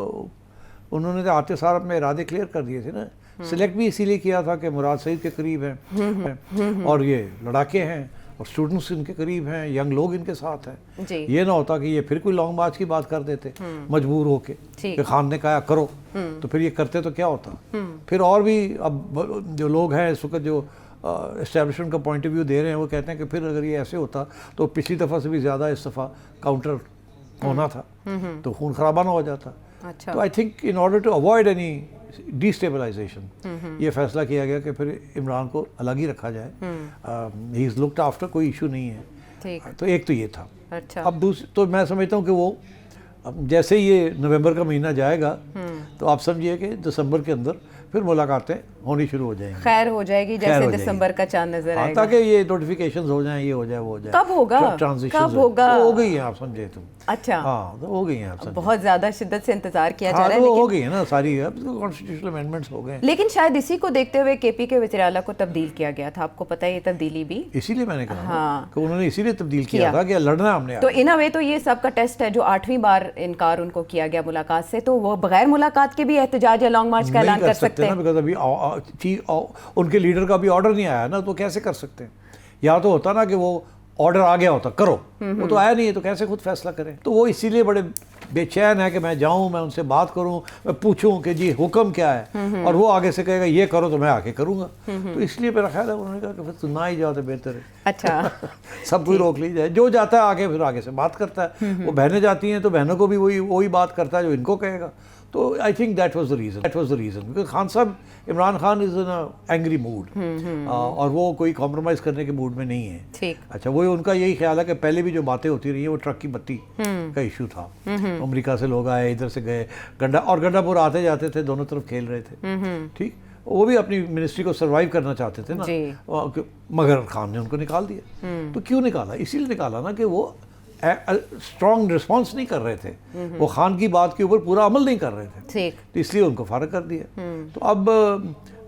انہوں نے آتے سار اپنے ارادے کلیئر کر دیے تھے نا. سلیکٹ بھی اسی لیے کیا تھا کہ مراد سعید کے قریب ہیں اور یہ لڑاکے ہیں اور اسٹوڈنٹس ان کے قریب ہیں, ینگ لوگ ان کے ساتھ ہیں. یہ نہ ہوتا کہ یہ پھر کوئی لانگ مارچ کی بات کر دیتے مجبور ہو کے کہ خان نے کہا کرو, تو پھر یہ کرتے تو کیا ہوتا. پھر اور بھی اب جو لوگ ہیں اس وقت جو اسٹیبلشمنٹ کا پوائنٹ آف ویو دے رہے ہیں وہ کہتے ہیں کہ پھر اگر یہ ایسے ہوتا تو پچھلی دفعہ سے بھی زیادہ اس دفعہ کاؤنٹر ہونا تھا, تو خون خرابہ نہ ہو جاتا. تو I think in order to avoid any destabilisation, یہ فیصلہ کیا گیا کہ پھر عمران کو الگ ہی رکھا جائے، ہی از لکڈ آفٹر، کوئی ایشو نہیں ہے. تو ایک تو یہ تھا. اب دوسری تو میں سمجھتا ہوں کہ وہ جیسے یہ نومبر کا مہینہ جائے گا تو آپ سمجھیے کہ دسمبر کے اندر پھر ملاقاتیں ہونی شروع ہو جائیں گی، خیر ہو جائے گی جیسے دسمبر کا چاند نظر آئے گا، تاکہ یہ نوٹیفیکیشنز ہو جائیں، یہ ہو جائے وہ ہو جائے. کب ہوگا؟ کب ہوگا؟ ہو گئی ہیں آپ سمجھے تم. اچھا ہاں ہو گئی ہیں آپ سمجھے. بہت زیادہ شدت سے انتظار کیا جا رہا ہے. ہو گئی ہے نا ساری کانسٹیٹیوشنل امینڈمنٹس ہو گئے. لیکن شاید اسی کو دیکھتے ہوئے کے پی کے وزیر اعلیٰ کو تبدیل کیا گیا تھا، آپ کو پتہ ہے یہ تبدیلی بھی اسی لیے میں نے کہا کہ انہوں نے اسی لیے تبدیل کیا تھا کہ لڑنا ہم نے. تو ان اے وے تو یہ سب کا ٹیسٹ ہے جو 8ویں بار انکار ان کو کیا گیا ملاقات سے، تو وہ بغیر ملاقات کے بھی احتجاج یا لانگ مارچ کا اعلان کر سکتے ہیں. بیکاز ابھی ان کے لیڈر کا بھی آرڈر نہیں آیا نا، تو کیسے کر سکتے ہیں؟ یا تو ہوتا نا کہ وہ آرڈر آ گیا ہوتا کرو، وہ تو آیا نہیں ہے، تو کیسے خود فیصلہ کریں؟ تو وہ اسی لیے بڑے بے چین ہے کہ میں جاؤں، میں ان سے بات کروں، میں پوچھوں کہ جی حکم کیا ہے، اور وہ آگے سے کہے گا یہ کرو تو میں آ کے کروں گا. تو اس لیے میرا خیال ہے انہوں نے کہا کہ پھر تو نہ ہی جاؤ تو بہتر ہے. اچھا سب کوئی روک لی جائے، جو جاتا ہے آگے پھر آگے سے بات کرتا ہے. وہ بہنیں جاتی ہیں تو بہنوں کو بھی وہی بات کرتا ہے جو ان کو کہے گا. تو I think that was the reason because Khan صاحب، عمران خان از ان اینگری موڈ، اور وہ کوئی کمپرومائز کرنے کے موڈ میں نہیں ہے. اچھا وہ ان کا یہی خیال ہے کہ پہلے بھی جو باتیں ہوتی رہی ہیں وہ ٹرک کی بتی کا ایشو تھا. امریکہ سے لوگ آئے، ادھر سے گئے، گنڈا پور آتے جاتے تھے، دونوں طرف کھیل رہے تھے. ٹھیک، وہ بھی اپنی منسٹری کو سروائیو کرنا چاہتے تھے نا، مگر خان نے ان کو نکال دیا. تو کیوں نکالا؟ اسی لیے نکالا نا کہ وہ اسٹرانگ رسپانس نہیں کر رہے تھے، وہ خان کی بات کے اوپر پورا عمل نہیں کر رہے تھے، تو اس لیے ان کو فارغ کر دیا. تو اب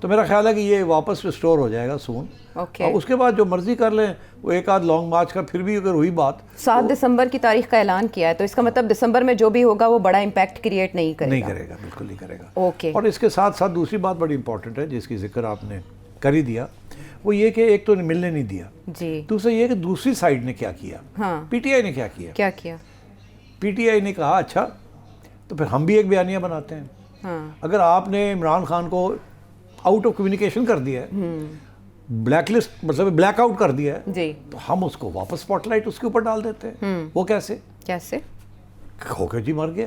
تو میرا خیال ہے کہ یہ واپس ریسٹور ہو جائے گا سون. اور اس کے بعد جو مرضی کر لیں، وہ ایک آدھ لانگ مارچ کا پھر بھی اگر ہوئی بات. 7 دسمبر کی تاریخ کا اعلان کیا ہے، تو اس کا مطلب دسمبر میں جو بھی ہوگا وہ بڑا امپیکٹ کریٹ نہیں کرے گا. بالکل نہیں کرے گا. اور اس کے ساتھ ساتھ دوسری بات بڑی امپورٹنٹ ہے جس کی ذکر آپ نے کر ہی دیا، وہ یہ کہ ایک تو ملنے نہیں دیا جی، دوسرا یہ کہ دوسری سائیڈ نے کیا کیا، پی ٹی آئی نے کیا کیا. پی ٹی آئی نے کہا اچھا تو پھر ہم بھی ایک بیانیہ بناتے ہیں. اگر آپ نے عمران خان کو آؤٹ آف کمیونیکیشن کر دیا ہے، بلیک لسٹ مطلب بلیک آؤٹ کر دیا ہے، تو ہم اس کو واپس اسپاٹ لائٹ اس کے اوپر ڈال دیتے ہیں. وہ کیسے ہو کے جی مر گیا.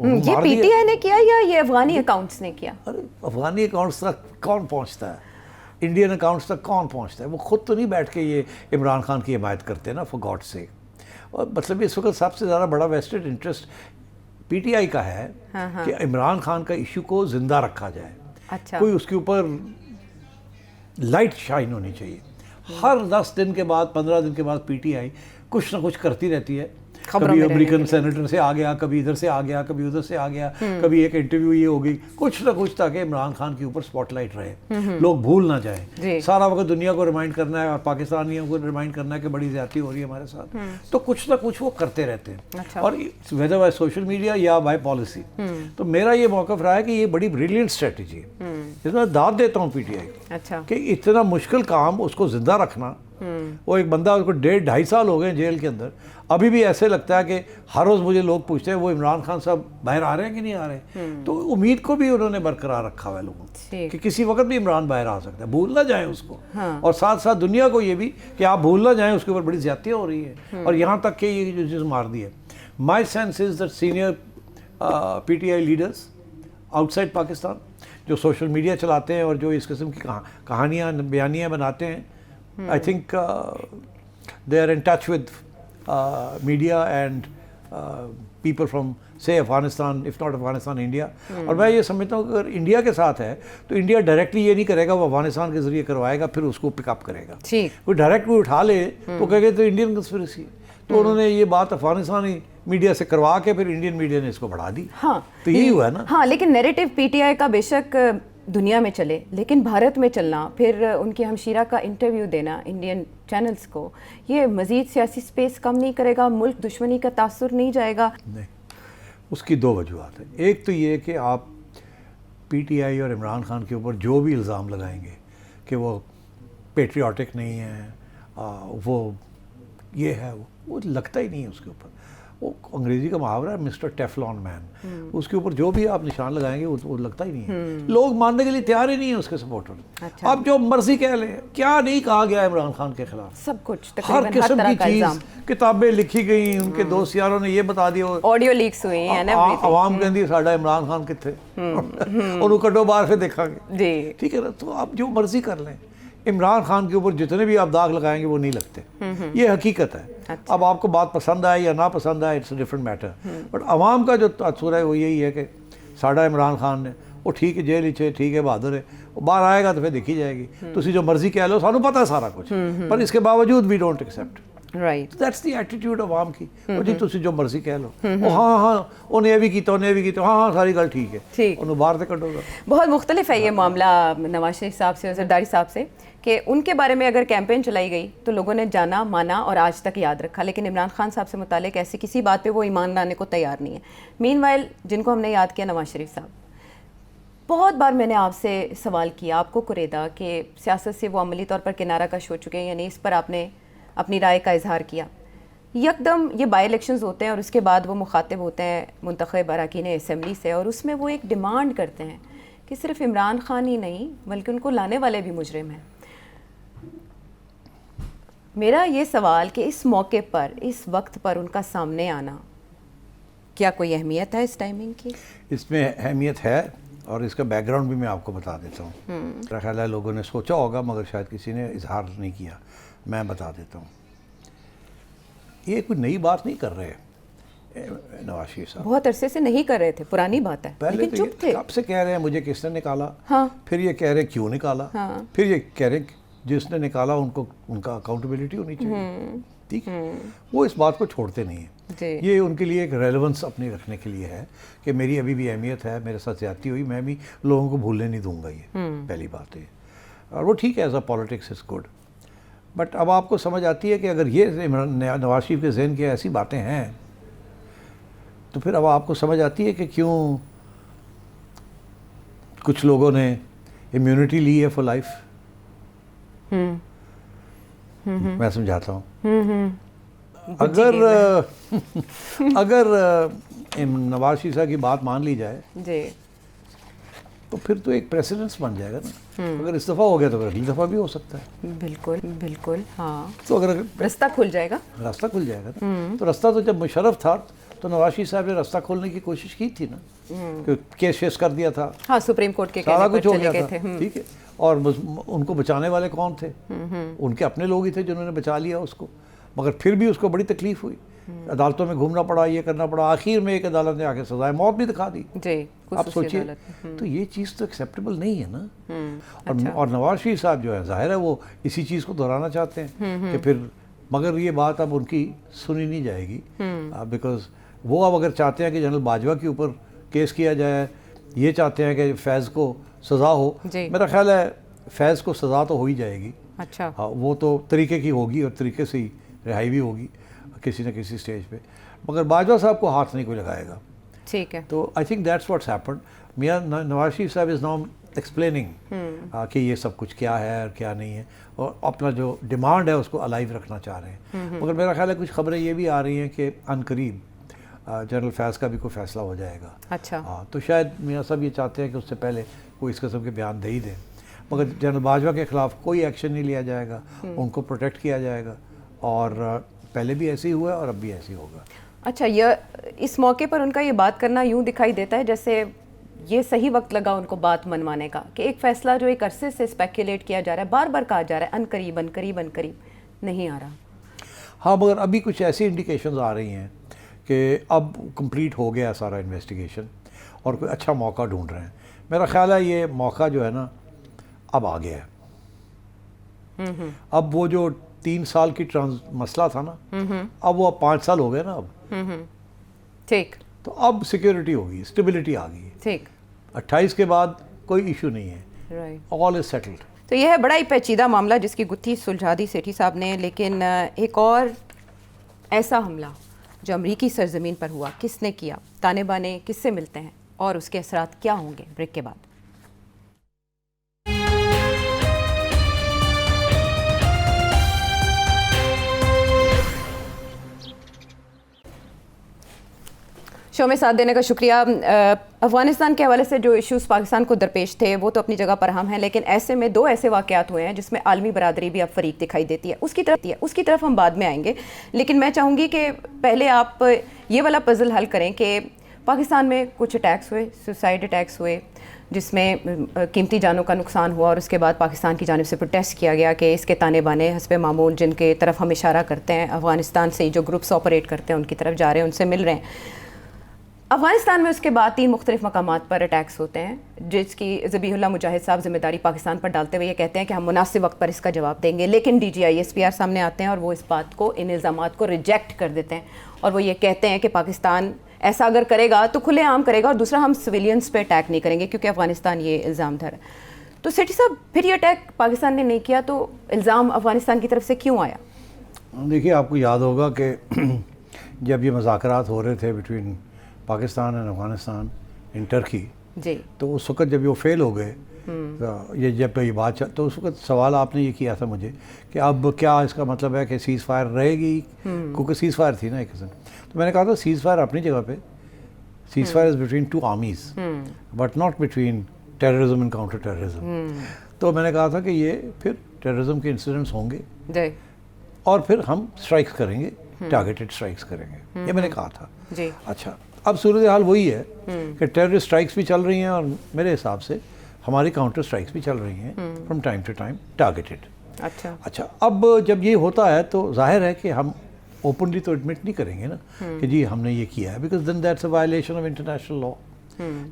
یہ پی ٹی آئی نے کیا یا یہ افغانی اکاؤنٹس نے کیا؟ ارے افغانی اکاؤنٹس تک کون پہنچتا ہے؟ انڈین اکاؤنٹس تک کون پہنچتا ہے؟ وہ خود تو نہیں بیٹھ کے یہ عمران خان کی حمایت کرتے نا، فار گاڈ سیک. اور مطلب اس وقت سب سے زیادہ بڑا vested interest P T I کا ہے کہ عمران خان کا ایشو کو زندہ رکھا جائے. کوئی اس کے اوپر لائٹ شائن ہونی چاہیے. ہر 10 دن کے بعد 15 دن کے بعد پی ٹی آئی کچھ نہ کچھ کرتی رہتی ہے. کبھی امریکن سینیٹر سے آ گیا، کبھی ادھر سے آ گیا، کبھی ادھر سے آ گیا، کبھی ایک انٹرویو یہ ہو گئی، کچھ نہ کچھ تاکہ عمران خان کے اوپر اسپاٹ لائٹ رہے، لوگ بھول نہ جائیں. سارا وقت دنیا کو ریمائنڈ کرنا ہے اور پاکستانیوں کو ریمائنڈ کرنا ہے کہ بڑی زیادتی ہو رہی ہے ہمارے ساتھ. تو کچھ نہ کچھ وہ کرتے رہتے ہیں، اور ویدر بائی سوشل میڈیا یا بائی پالیسی. تو میرا یہ موقف رہا ہے کہ یہ بڑی بریلینٹ اسٹریٹجی ہے، جس میں داد دیتا ہوں پی ٹی آئی کہ اتنا مشکل کام اس کو زندہ رکھنا. وہ ایک بندہ اس کو 1.5 سال ہو گئے جیل کے اندر، ابھی بھی ایسے لگتا ہے کہ ہر روز مجھے لوگ پوچھتے ہیں وہ عمران خان صاحب باہر آ رہے ہیں کہ نہیں آ رہے. تو امید کو بھی انہوں نے برقرار رکھا ہوا ہے لوگوں کہ کسی وقت بھی عمران باہر آ سکتا ہے، بھول نہ جائیں اس کو. اور ساتھ ساتھ دنیا کو یہ بھی کہ آپ بھول نہ جائیں اس کے اوپر بڑی زیادتیاں ہو رہی ہیں. اور یہاں تک کہ یہ جو چیز مار دی ہے، my sense is that senior P T I leaders outside Pakistan جو سوشل میڈیا چلاتے ہیں اور جو اس قسم کی کہانیاں بیانیاں بناتے ہیں، I think they are in touch with media and people from say Afghanistan, if not Afghanistan, India. اور میں یہ سمجھتا ہوں کہ اگر انڈیا کے ساتھ ہے تو انڈیا ڈائریکٹلی یہ نہیں کرے گا، وہ افغانستان کے ذریعے کروائے گا، پھر اس کو پک اپ کرے گا. کوئی ڈائریکٹ کوئی اٹھا لے تو کہے گا تو انڈین کنسپریسی ہے. تو انہوں نے یہ بات افغانستانی میڈیا سے کروا کے پھر انڈین میڈیا نے اس کو بڑھا دی. تو یہی ہوا ہے نا. ہاں لیکن نیریٹو پی ٹی آئی کا بے شک دنیا میں چلے، لیکن بھارت میں چلنا، پھر ان کی ہمشیرہ کا انٹرویو دینا انڈین چینلز کو، یہ مزید سیاسی سپیس کم نہیں کرے گا؟ ملک دشمنی کا تاثر نہیں جائے گا؟ نہیں، اس کی 2 وجوہات ہیں. ایک تو یہ کہ آپ پی ٹی آئی اور عمران خان کے اوپر جو بھی الزام لگائیں گے کہ وہ پیٹریوٹک نہیں ہے، وہ یہ ہے، وہ لگتا ہی نہیں ہے اس کے اوپر. وہ انگریزی کا محاورہ ہے مسٹر ٹیفلون مین، اس کے اوپر جو بھی آپ نشان لگائیں گے وہ لگتا ہی نہیں ہے، لوگ ماننے کے لیے تیار ہی نہیں ہیں اس کے سپورٹر۔ آپ جو مرضی کہہ لیں، کیا نہیں کہا گیا عمران خان کے خلاف، سب کچھ ہر قسم کی چیز، کتابیں لکھی گئیں، ان کے دوست یاروں نے یہ بتا دیا، آڈیو لیکس ہوئی ہیں، عوام کہندی ساڈا عمران خان کتنے انہوں کڈو باہر سے دیکھا گے، جی ٹھیک ہے نا۔ تو آپ جو مرضی کر لیں، عمران خان کے اوپر جتنے بھی آپ داغ لگائیں گے وہ نہیں لگتے، یہ حقیقت ہے۔ اب آپ کو بات پسند آئے یا نہ پسند آئے، it's a different matter, but عوام کا جو تاثر ہے وہ یہی ہے کہ ساڈا عمران خان نے وہ ٹھیک ہے جیل اچھے ٹھیک ہے بہادر ہے، وہ باہر آئے گا تو پھر دیکھی جائے گی، تسی جو مرضی کہہ لو، سانوں پتہ ہے سارا کچھ، پر اس کے باوجود we don't accept, right, that's the attitude عوام کی، وہ جی تسی جو مرضی کہہ لو، ہاں ہاں انہیں یہ بھی کیتا انہیں یہ بھی کیتا، ہاں ہاں ساری گل ٹھیک ہے، انہوں باہر سے کڈو گا۔ بہت مختلف ہے یہ معاملہ نواز شریف صاحب سے اور زرداری صاحب سے، کہ ان کے بارے میں اگر کیمپین چلائی گئی تو لوگوں نے جانا مانا اور آج تک یاد رکھا، لیکن عمران خان صاحب سے متعلق ایسی کسی بات پہ وہ ایمان لانے کو تیار نہیں ہے۔ مین وائل جن کو ہم نے یاد کیا، نواز شریف صاحب، بہت بار میں نے آپ سے سوال کیا، آپ کو قریدا کہ سیاست سے وہ عملی طور پر کنارہ کش ہو چکے ہیں، یعنی اس پر آپ نے اپنی رائے کا اظہار کیا، یکدم یہ بائی الیکشنز ہوتے ہیں اور اس کے بعد وہ مخاطب ہوتے ہیں منتخب اراکین اسمبلی سے، اور اس میں وہ ایک ڈیمانڈ کرتے ہیں کہ صرف عمران خان ہی نہیں بلکہ ان کو لانے والے بھی مجرم ہیں۔ میرا یہ سوال کہ اس موقع پر، اس وقت پر ان کا سامنے آنا، کیا کوئی اہمیت ہے اس ٹائمنگ کی؟ اس میں اہمیت ہے، اور اس کا بیک گراؤنڈ بھی میں آپ کو بتا دیتا ہوں۔ میرا خیال ہے لوگوں نے سوچا ہوگا مگر شاید کسی نے اظہار نہیں کیا، میں بتا دیتا ہوں۔ یہ کوئی نئی بات نہیں کر رہے نواز شریف صاحب، بہت عرصے سے نہیں کر رہے تھے، پرانی بات ہے، پہلے لیکن تو چپ تھے۔ کب سے کہہ رہے ہیں مجھے کس نے نکالا، ہاں، پھر یہ کہہ رہے ہیں کیوں نکالا، پھر یہ کہہ رہے ہیں جس نے نکالا ان کو ان کا اکاؤنٹیبلٹی ہونی چاہیے، ٹھیک ہے، وہ اس بات کو چھوڑتے نہیں ہیں۔ یہ ان کے لیے ایک ریلیونس اپنی رکھنے کے لیے ہے کہ میری ابھی بھی اہمیت ہے، میرے ساتھ زیادتی ہوئی، میں بھی لوگوں کو بھولنے نہیں دوں گا، یہ پہلی بات ہے، اور وہ ٹھیک ہے، as a politics is good, but اب آپ کو سمجھ آتی ہے کہ اگر یہ نواز شریف کے ذہن کی ایسی باتیں ہیں تو پھر اب آپ کو سمجھ آتی ہے کہ کیوں کچھ لوگوں نے امیونٹی لی ہے فار لائف۔ میں سمجھاتا ہوں، اگر نواز شریف صاحب کی بات مان لی جائے تو پھر تو ایک پریسیڈنس بن جائے گا نا، اگر اس دفعہ ہو گیا تو پھر اگلی دفعہ بھی ہو سکتا ہے، بالکل بالکل، ہاں، تو اگر رستہ کھل جائے گا، راستہ کھل جائے گا نا۔ تو راستہ تو جب مشرف تھا تو نواز شریف صاحب نے راستہ کھولنے کی کوشش کی تھی نا، کہ کیس شیس کر دیا تھا، ہاں، سپریم کورٹ کے سارا کہنے کچھ پر ہو چلے گیا گئے تھا، تھے، ٹھیک ہے، اور ان کو بچانے والے کون تھے؟ ان کے اپنے لوگ ہی تھے جنہوں نے بچا لیا اس کو، مگر پھر بھی اس کو بڑی تکلیف ہوئی، عدالتوں میں گھومنا پڑا، یہ کرنا پڑا، آخر میں ایک عدالت نے آ کے سزائے موت بھی دکھا دی۔ جی، آپ سوچئے، تو یہ چیز تو ایکسیپٹیبل نہیں ہے نا۔ اور نواز شریف صاحب جو ہے ظاہر ہے وہ اسی چیز کو دہرانا چاہتے ہیں کہ پھر، مگر یہ بات اب ان کی سنی نہیں جائے گی، بیکاز وہ اب اگر چاہتے ہیں کہ جنرل باجوہ کے اوپر کیس کیا جائے، یہ چاہتے ہیں کہ فیض کو سزا ہو، میرا خیال ہے فیض کو سزا تو ہو ہی جائے گی، اچھا، وہ تو طریقے کی ہوگی اور طریقے سے ہی رہائی بھی ہوگی کسی نہ کسی سٹیج پہ، مگر باجوہ صاحب کو ہاتھ نہیں کوئی لگائے گا، ٹھیک ہے۔ تو I think that's what's happened. Mian Nawaz Sharif صاحب از ناؤ ایکسپلیننگ کہ یہ سب کچھ کیا ہے اور کیا نہیں ہے، اور اپنا جو ڈیمانڈ ہے اس کو الائیو رکھنا چاہ رہے ہیں، مگر میرا خیال ہے کچھ خبریں یہ بھی آ رہی ہیں کہ عن قریب جنرل فیض کا بھی کوئی فیصلہ ہو جائے گا، اچھا، ہاں، تو شاید میاں صاحب یہ چاہتے ہیں کہ اس سے پہلے کوئی اس قسم کے بیان دے ہی دیں، مگر جنرل باجوہ کے خلاف کوئی ایکشن نہیں لیا جائے گا، ان کو پروٹیکٹ کیا جائے گا، اور پہلے بھی ایسے ہی ہوا ہے اور اب بھی ایسے ہی ہوگا۔ اچھا، یہ اس موقع پر ان کا یہ بات کرنا یوں دکھائی دیتا ہے جیسے یہ صحیح وقت لگا ان کو بات منوانے کا، کہ ایک فیصلہ جو ایک عرصے سے اسپیکولیٹ کیا جا رہا ہے، بار بار کہا جا رہا ہے ان قریب ان قریب ان قریب، نہیں آ رہا۔ ہاں، مگر ابھی کچھ ایسی انڈیکیشنز آ رہی ہیں کہ اب کمپلیٹ ہو گیا سارا انویسٹیگیشن اور کوئی اچھا موقع ڈھونڈ رہے ہیں، میرا خیال ہے یہ موقع جو ہے نا اب آ گیا ہے، اب وہ جو 3 سال کی مسئلہ تھا نا، اب وہ 5 سال ہو گئے نا، اب ٹھیک، تو اب سیکیورٹی ہوگی، اسٹیبلٹی آ گئی، ٹھیک، 28 کے بعد کوئی ایشو نہیں ہے، رائٹ۔ آل از سیٹلڈ۔ تو یہ ہے بڑا ہی پیچیدہ معاملہ جس کی گتھی سلجھا دی سیٹھی صاحب نے، لیکن ایک اور ایسا حملہ جو امریکی سرزمین پر ہوا، کس نے کیا، تانے بانے کس سے ملتے ہیں اور اس کے اثرات کیا ہوں گے، بریک کے بعد۔ شو میں ساتھ دینے کا شکریہ. افغانستان کے حوالے سے جو ایشوز پاکستان کو درپیش تھے وہ تو اپنی جگہ پر اہم ہیں, لیکن ایسے میں 2 ایسے واقعات ہوئے ہیں جس میں عالمی برادری بھی اب فریق دکھائی دیتی ہے. اس کی طرف ہم بعد میں آئیں گے, لیکن میں چاہوں گی کہ پہلے آپ یہ والا پزل حل کریں کہ پاکستان میں کچھ اٹیکس ہوئے, سوسائڈ اٹیکس ہوئے, جس میں قیمتی جانوں کا نقصان ہوا, اور اس کے بعد پاکستان کی جانب سے پروٹیسٹ کیا گیا کہ اس کے تانے بانے حسب معمول جن کے طرف ہم اشارہ کرتے ہیں, افغانستان سے جو گروپس آپریٹ کرتے ہیں ان کی طرف جا رہے ہیں, ان سے مل رہے ہیں. افغانستان میں اس کے بعد 3 مختلف مقامات پر اٹیکس ہوتے ہیں, جس کی ذبیح اللہ مجاہد صاحب ذمہ داری پاکستان پر ڈالتے ہوئے یہ کہتے ہیں کہ ہم مناسب وقت پر اس کا جواب دیں گے, لیکن DGI SPR سامنے آتے ہیں اور وہ اس بات کو, ان الزامات کو ریجیکٹ کر دیتے ہیں, اور وہ یہ کہتے ہیں کہ پاکستان ایسا اگر کرے گا تو کھلے عام کرے گا, اور دوسرا ہم سویلینس پہ اٹیک نہیں کریں گے کیونکہ افغانستان یہ الزام دھر ہے. تو سیٹھی صاحب, پھر یہ اٹیک پاکستان نے نہیں کیا تو الزام افغانستان کی طرف سے کیوں آیا؟ دیکھیے, آپ کو یاد ہوگا کہ جب یہ مذاکرات ہو رہے تھے بٹوین پاکستان اور افغانستان ان ٹرکی, جی, تو اس وقت جب وہ فیل ہو گئے, جب یہ بات تو اس وقت سوال آپ نے یہ کیا تھا مجھے کہ اب کیا اس کا مطلب ہے کہ سیز فائر رہے گی, کیونکہ سیز فائر تھی نا ایک قسم. تو میں نے کہا تھا سیز فائر اپنی جگہ پہ, cease fire is between 2 armies but not between terrorism and counter terrorism. تو میں نے کہا تھا کہ یہ پھر ٹیررزم کے انسیڈنٹس ہوں گے اور پھر ہم اسٹرائکس کریں گے, ٹارگیٹڈ اسٹرائکس کریں گے, یہ میں نے کہا تھا. اچھا, اب صورتحال وہی ہے کہ ٹیررسٹ اسٹرائکس بھی چل رہی ہیں, اور میرے حساب سے ہماری کاؤنٹر اسٹرائکس بھی چل رہی ہیں from time to time targeted. اچھا, اب جب یہ ہوتا ہے تو ظاہر ہے کہ ہم اوپنلی تو ایڈمٹ نہیں کریں گے نا کہ جی ہم نے یہ کیا ہے, because then that's a violation of international law.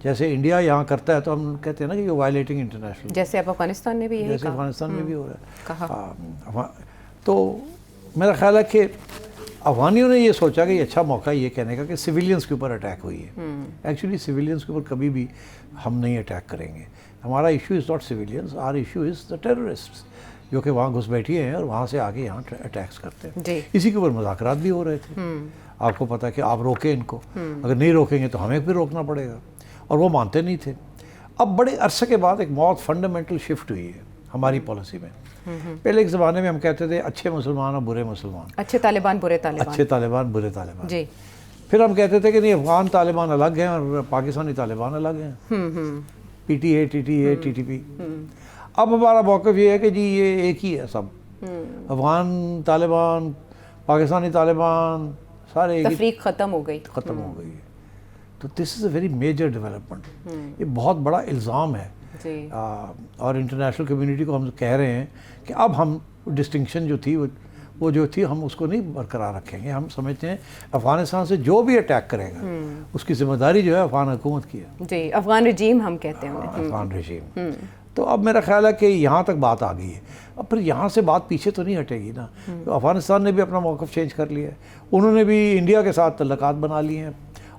جیسے انڈیا یہاں کرتا ہے تو ہم کہتے ہیں نا کہ یہ وائلیٹنگ انٹرنیشنل, جیسے اب افغانستان میں بھی یہی جیسے افغانستان میں بھی ہو رہا ہے. تو میرا خیال ہے کہ افغانیوں نے یہ سوچا کہ یہ اچھا موقع ہے یہ کہنے کا کہ سویلینس کے اوپر اٹیک ہوئی ہے. ایکچولی سویلینس کے اوپر کبھی بھی ہم نہیں اٹیک کریں گے. ہمارا issue is not civilians, our issue is the terrorist جو کہ وہاں گھس بیٹھے ہیں اور وہاں سے آگے یہاں اٹیکس کرتے ہیں. اسی کے اوپر مذاکرات بھی ہو رہے تھے. آپ کو پتہ ہے کہ آپ روکیں ان کو, اگر نہیں روکیں گے تو ہمیں پھر روکنا پڑے گا, اور وہ مانتے نہیں تھے. اب بڑے عرصے کے بعد ایک بہت فنڈامنٹل شفٹ ہوئی ہے ہماری پالیسی میں. پہلے ایک زمانے میں ہم کہتے تھے اچھے مسلمان اور برے مسلمان, اچھے طالبان برے طالبان, اچھے طالبان برے طالبان. جی, پھر ہم کہتے تھے کہ نہیں, افغان طالبان الگ ہیں اور پاکستانی طالبان الگ ہیں, PTA, TTA, TTP. اب ہمارا موقف یہ ہے کہ جی یہ ایک ہی ہے سب, افغان طالبان, پاکستانی طالبان, سارے ایک ہی, تفریق ختم ہو گئی. تو دس از اے ویری میجر ڈیولپمنٹ. یہ بہت بڑا الزام ہے, اور انٹرنیشنل کمیونٹی کو ہم کہہ رہے ہیں کہ اب ہم ڈسٹنکشن جو تھی وہ جو تھی ہم اس کو نہیں برقرار رکھیں گے. ہم سمجھتے ہیں افغانستان سے جو بھی اٹیک کرے گا اس کی ذمہ داری جو ہے افغان حکومت کی ہے. جی, افغان رجیم ہم کہتے ہیں, افغان رجیم. تو اب میرا خیال ہے کہ یہاں تک بات آ گئی ہے. اب پھر یہاں سے بات پیچھے تو نہیں ہٹے گی نا. افغانستان نے بھی اپنا موقف چینج کر لیا ہے, انہوں نے بھی انڈیا کے ساتھ تعلقات بنا لیے ہیں,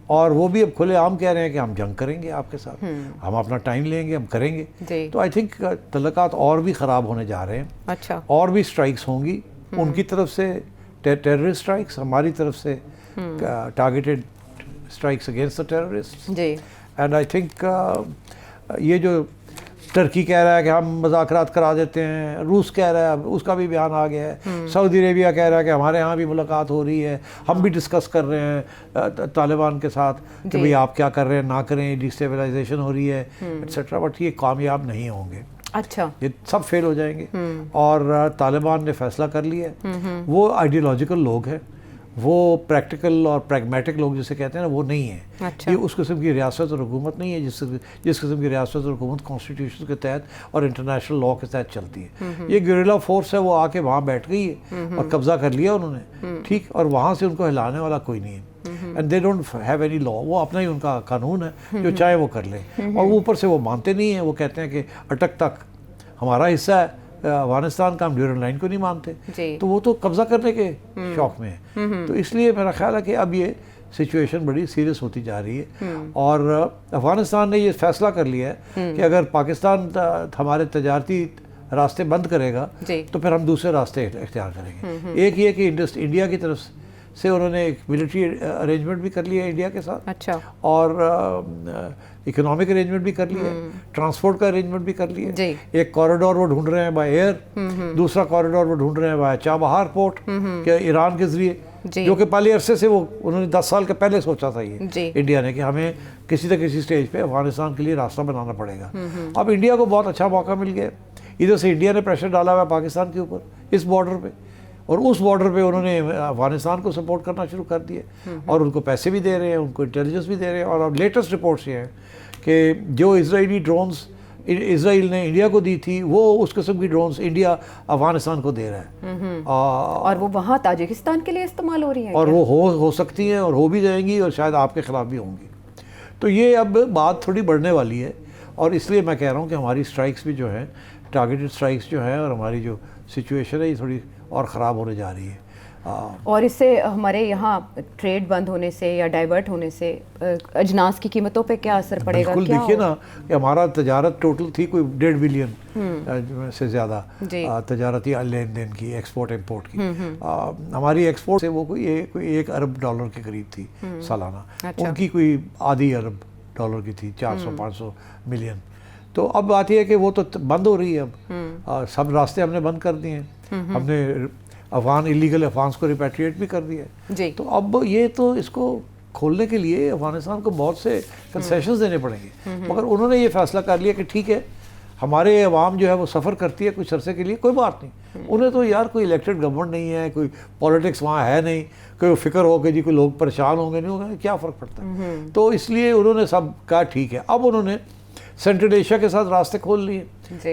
اور وہ بھی اب کھلے عام کہہ رہے ہیں کہ ہم جنگ کریں گے آپ کے ساتھ, ہم اپنا ٹائم لیں گے, ہم کریں گے. تو آئی تھنک تعلقات اور بھی خراب ہونے جا رہے ہیں. اچھا, اور بھی اسٹرائکس ہوں گی, ان کی طرف سے ٹیررسٹ اسٹرائکس, ہماری طرف سے targeted strikes against the terrorist. جی, اینڈ آئی تھنک یہ جو ٹرکی کہہ رہا ہے کہ ہم مذاکرات کرا دیتے ہیں, روس کہہ رہا ہے, اس کا بھی بیان آ گیا ہے, سعودی عربیہ کہہ رہا ہے کہ ہمارے ہاں بھی ملاقات ہو رہی ہے, ہم بھی ڈسکس کر رہے ہیں طالبان کے ساتھ کہ بھئی آپ کیا کر رہے ہیں, نہ کریں, ڈیسٹیبلائزیشن ہو رہی ہے ایٹسیٹرا. بٹ یہ کامیاب نہیں ہوں گے. اچھا, یہ سب فیل ہو جائیں گے. اور طالبان نے فیصلہ کر لیا ہے, وہ آئیڈیولوجیکل لوگ ہیں, وہ پریکٹیکل اور پریگمیٹک لوگ جسے کہتے ہیں نا, وہ نہیں ہیں. یہ اس قسم کی ریاست اور حکومت نہیں ہے جس قسم کی ریاست اور حکومت کانسٹیٹیوشن کے تحت اور انٹرنیشنل لا کے تحت چلتی ہے. یہ گریلا فورس ہے, وہ آ کے وہاں بیٹھ گئی ہے اور قبضہ کر لیا انہوں نے, ٹھیک, اور وہاں سے ان کو ہلانے والا کوئی نہیں ہے. And they don't have any law, وہ اپنا ہی ان کا قانون ہے, جو چاہے وہ کر لیں. اور وہ اوپر سے وہ مانتے نہیں ہیں, وہ کہتے ہیں کہ اٹک تک ہمارا حصہ ہے افغانستان کا, ہم ڈیورنڈ لائن کو نہیں مانتے. تو وہ تو قبضہ کرنے کے شوق میں ہے. تو اس لیے میرا خیال ہے کہ اب یہ سچویشن بڑی سیریس ہوتی جا رہی ہے, اور افغانستان نے یہ فیصلہ کر لیا ہے کہ اگر پاکستان ہمارے تجارتی راستے بند کرے گا تو پھر ہم دوسرے راستے اختیار کریں گے. ایک یہ کہ انڈیا کی طرف سے انہوں نے ایک ملٹری ارینجمنٹ بھی کر لیا ہے انڈیا کے ساتھ, اچھا, اور اکنامک ارینجمنٹ بھی کر لیا ہے, ٹرانسپورٹ کا ارینجمنٹ بھی کر لیا ہے. ایک کوریڈور وہ ڈھونڈ رہے ہیں بائی ایئر, دوسرا کوریڈور وہ ڈھونڈ رہے ہیں بائی چابہار پورٹ کہ ایران کے ذریعے جو کہ پہلے عرصے سے وہ انہوں نے 10 سال کے پہلے سوچا تھا یہ انڈیا نے کہ ہمیں کسی نہ کسی سٹیج پہ افغانستان کے لیے راستہ بنانا پڑے گا. اب انڈیا کو بہت اچھا موقع مل گیا. ادھر سے انڈیا نے پریشر ڈالا ہوا ہے پاکستان کے اوپر اس بارڈر پہ, اور اس بارڈر پہ انہوں نے افغانستان کو سپورٹ کرنا شروع کر دیا, اور ان کو پیسے بھی دے رہے ہیں, ان کو انٹیلیجنس بھی دے رہے ہیں. اور اب لیٹسٹ رپورٹس یہ ہیں کہ جو اسرائیلی ڈرونز اسرائیل نے انڈیا کو دی تھی, وہ اس قسم کی ڈرونز انڈیا افغانستان کو دے رہا ہے, اور وہ وہاں تاجکستان کے لیے استعمال ہو رہی ہیں, اور وہ ہو سکتی ہیں اور ہو بھی جائیں گی, اور شاید آپ کے خلاف بھی ہوں گی. تو یہ اب بات تھوڑی بڑھنے والی ہے, اور اس لیے میں کہہ رہا ہوں کہ ہماری اسٹرائکس بھی جو ہیں, ٹارگیٹڈ اسٹرائکس جو ہیں, اور ہماری جو سچویشن ہے یہ تھوڑی اور خراب ہونے جا رہی ہے. اور اس سے ہمارے یہاں ٹریڈ بند ہونے سے یا ڈائیورٹ ہونے سے اجناس کی قیمتوں پہ کیا اثر پڑے گا؟ بالکل, دیکھیے نا کہ ہمارا تجارت ٹوٹل تھی کوئی 1.5 بلین سے زیادہ تجارتی لین دین کی, ایکسپورٹ امپورٹ کی. ہماری ایکسپورٹ سے وہ کوئی 1 ارب ڈالر کے قریب تھی سالانہ, ان کی کوئی آدھی ارب ڈالر کی تھی, 400-500 ملین. تو اب بات یہ ہے کہ وہ تو بند ہو رہی ہے, اب سب راستے ہم نے بند کر دیے ہیں, ہم نے اللیگل افغانس کو ریپیٹریٹ بھی کر دیا ہے. تو اب یہ تو اس کو کھولنے کے لیے افغانستان کو بہت سے کنسیشنز دینے پڑیں گے, مگر انہوں نے یہ فیصلہ کر لیا کہ ٹھیک ہے ہمارے عوام جو ہے وہ سفر کرتی ہے کچھ عرصے کے لیے, کوئی بات نہیں. انہیں تو یار کوئی الیکٹڈ گورنمنٹ نہیں ہے, کوئی پولیٹکس وہاں ہے نہیں, کوئی فکر ہو کہ جی کوئی لوگ پریشان ہوں گے نہیں ہوں گے, کیا فرق پڑتا ہے. تو اس لیے انہوں نے سب کہا ٹھیک ہے. اب انہوں نے سینٹرل ایشیا کے ساتھ راستے کھول لیے,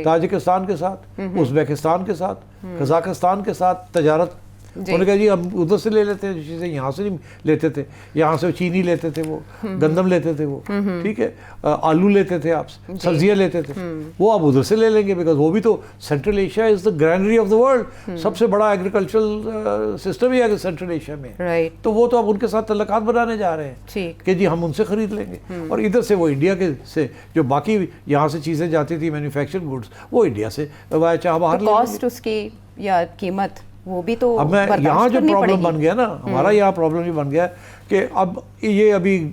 تاجکستان کے ساتھ, ازبیکستان کے ساتھ, قزاقستان کے ساتھ تجارت. انہوں نے کہا جی ہم ادھر سے لے لیتے ہیں جو چیزیں یہاں سے نہیں لیتے تھے, یہاں سے چینی لیتے تھے, وہ گندم لیتے تھے, وہ ٹھیک ہے, آلو لیتے تھے, آپ سبزیاں لیتے تھے, وہ آپ ادھر سے لے لیں گے, بیکاز وہ بھی تو central Asia is the greenery of the world, سب سے بڑا ایگریکلچرل سسٹم ہی ہے سینٹرل ایشیا میں. تو وہ تو اب ان کے ساتھ تعلقات بنانے جا رہے ہیں کہ جی ہم ان سے خرید لیں گے, اور ادھر سے وہ انڈیا کے سے جو باقی یہاں سے چیزیں جاتی تھی مینوفیکچرڈ گڈس, وہ انڈیا سے چاہ باہر لے لیں گے. کاسٹ اس کی یا قیمت وہ بھی تو اب میں یہاں جو پرابلم بن گیا نا, ہمارا یہاں پرابلم یہ بن گیا کہ اب یہ ابھی